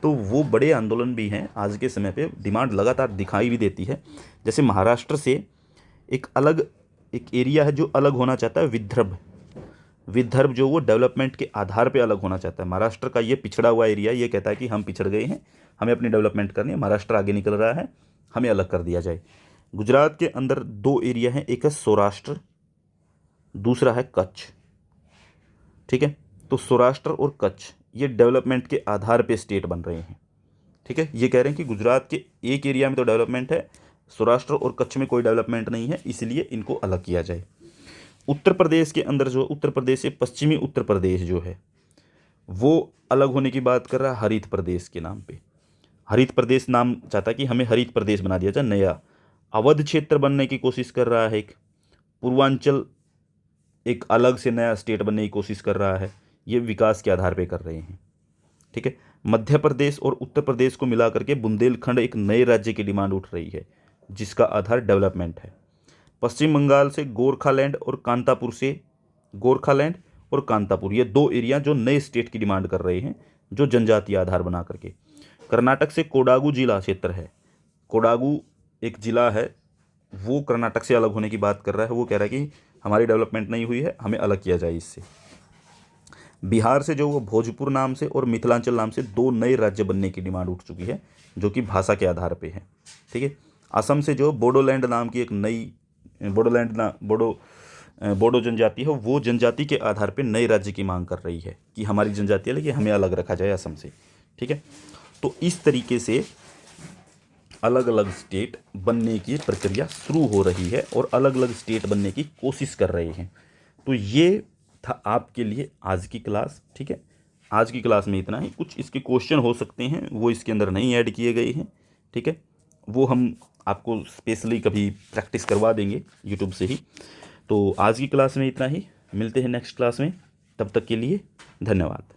तो वो बड़े आंदोलन भी हैं आज के समय पे, डिमांड लगातार दिखाई भी देती है। जैसे महाराष्ट्र से एक एरिया है जो अलग होना चाहता है, विदर्भ जो वो डेवलपमेंट के आधार पे अलग होना चाहता है। महाराष्ट्र का ये पिछड़ा हुआ एरिया ये कहता है कि हम पिछड़ गए हैं, हमें अपनी डेवलपमेंट करनी है, महाराष्ट्र आगे निकल रहा है, हमें अलग कर दिया जाए। गुजरात के अंदर 2 एरिया हैं, एक है सौराष्ट्र, दूसरा है कच्छ। ठीक है, तो सौराष्ट्र और कच्छ ये डेवलपमेंट के आधार पे स्टेट बन रहे हैं। ठीक है, ये कह रहे हैं कि गुजरात के एक एरिया में तो डेवलपमेंट है, सौराष्ट्र और कच्छ में कोई डेवलपमेंट नहीं है, इसलिए इनको अलग किया जाए। उत्तर प्रदेश के अंदर जो उत्तर प्रदेश से पश्चिमी उत्तर प्रदेश जो है वो अलग होने की बात कर रहा है हरित प्रदेश के नाम पे। हरित प्रदेश नाम चाहता है कि हमें हरित प्रदेश बना दिया जाए नया। अवध क्षेत्र बनने की कोशिश कर रहा है, एक पूर्वांचल एक अलग से नया स्टेट बनने की कोशिश कर रहा है, ये विकास के आधार पे कर रहे हैं। ठीक है, मध्य प्रदेश और उत्तर प्रदेश को मिला करके बुंदेलखंड एक नए राज्य की डिमांड उठ रही है जिसका आधार डेवलपमेंट है। पश्चिम बंगाल से गोरखालैंड और कांतापुर ये 2 एरिया जो नए स्टेट की डिमांड कर रहे हैं, जो जनजातीय आधार बना करके। कर्नाटक से कोडागू जिला क्षेत्र है, कोडागू एक ज़िला है वो कर्नाटक से अलग होने की बात कर रहा है, वो कह रहा है कि हमारी डेवलपमेंट नहीं हुई है, हमें अलग किया जाए इससे। बिहार से जो वो भोजपुर नाम से और मिथिलांचल नाम से दो नए राज्य बनने की डिमांड उठ चुकी है, जो कि भाषा के आधार पे है। ठीक है। असम से जो बोडोलैंड नाम की एक नई बोडो जनजाति है, वो जनजाति के आधार पे नए राज्य की मांग कर रही है कि हमारी जनजाति है लेकिन हमें अलग रखा जाए असम से। ठीक है। तो इस तरीके से अलग अलग स्टेट बनने की प्रक्रिया शुरू हो रही है और अलग अलग स्टेट बनने की कोशिश कर रहे हैं। तो ये था आपके लिए आज की क्लास। ठीक है। आज की क्लास में इतना ही। कुछ इसके क्वेश्चन हो सकते हैं, वो इसके अंदर नहीं ऐड किए गए हैं। ठीक है। वो हम आपको स्पेशली कभी प्रैक्टिस करवा देंगे यूट्यूब से ही। तो आज की क्लास में इतना ही। मिलते हैं नेक्स्ट क्लास में। तब तक के लिए धन्यवाद।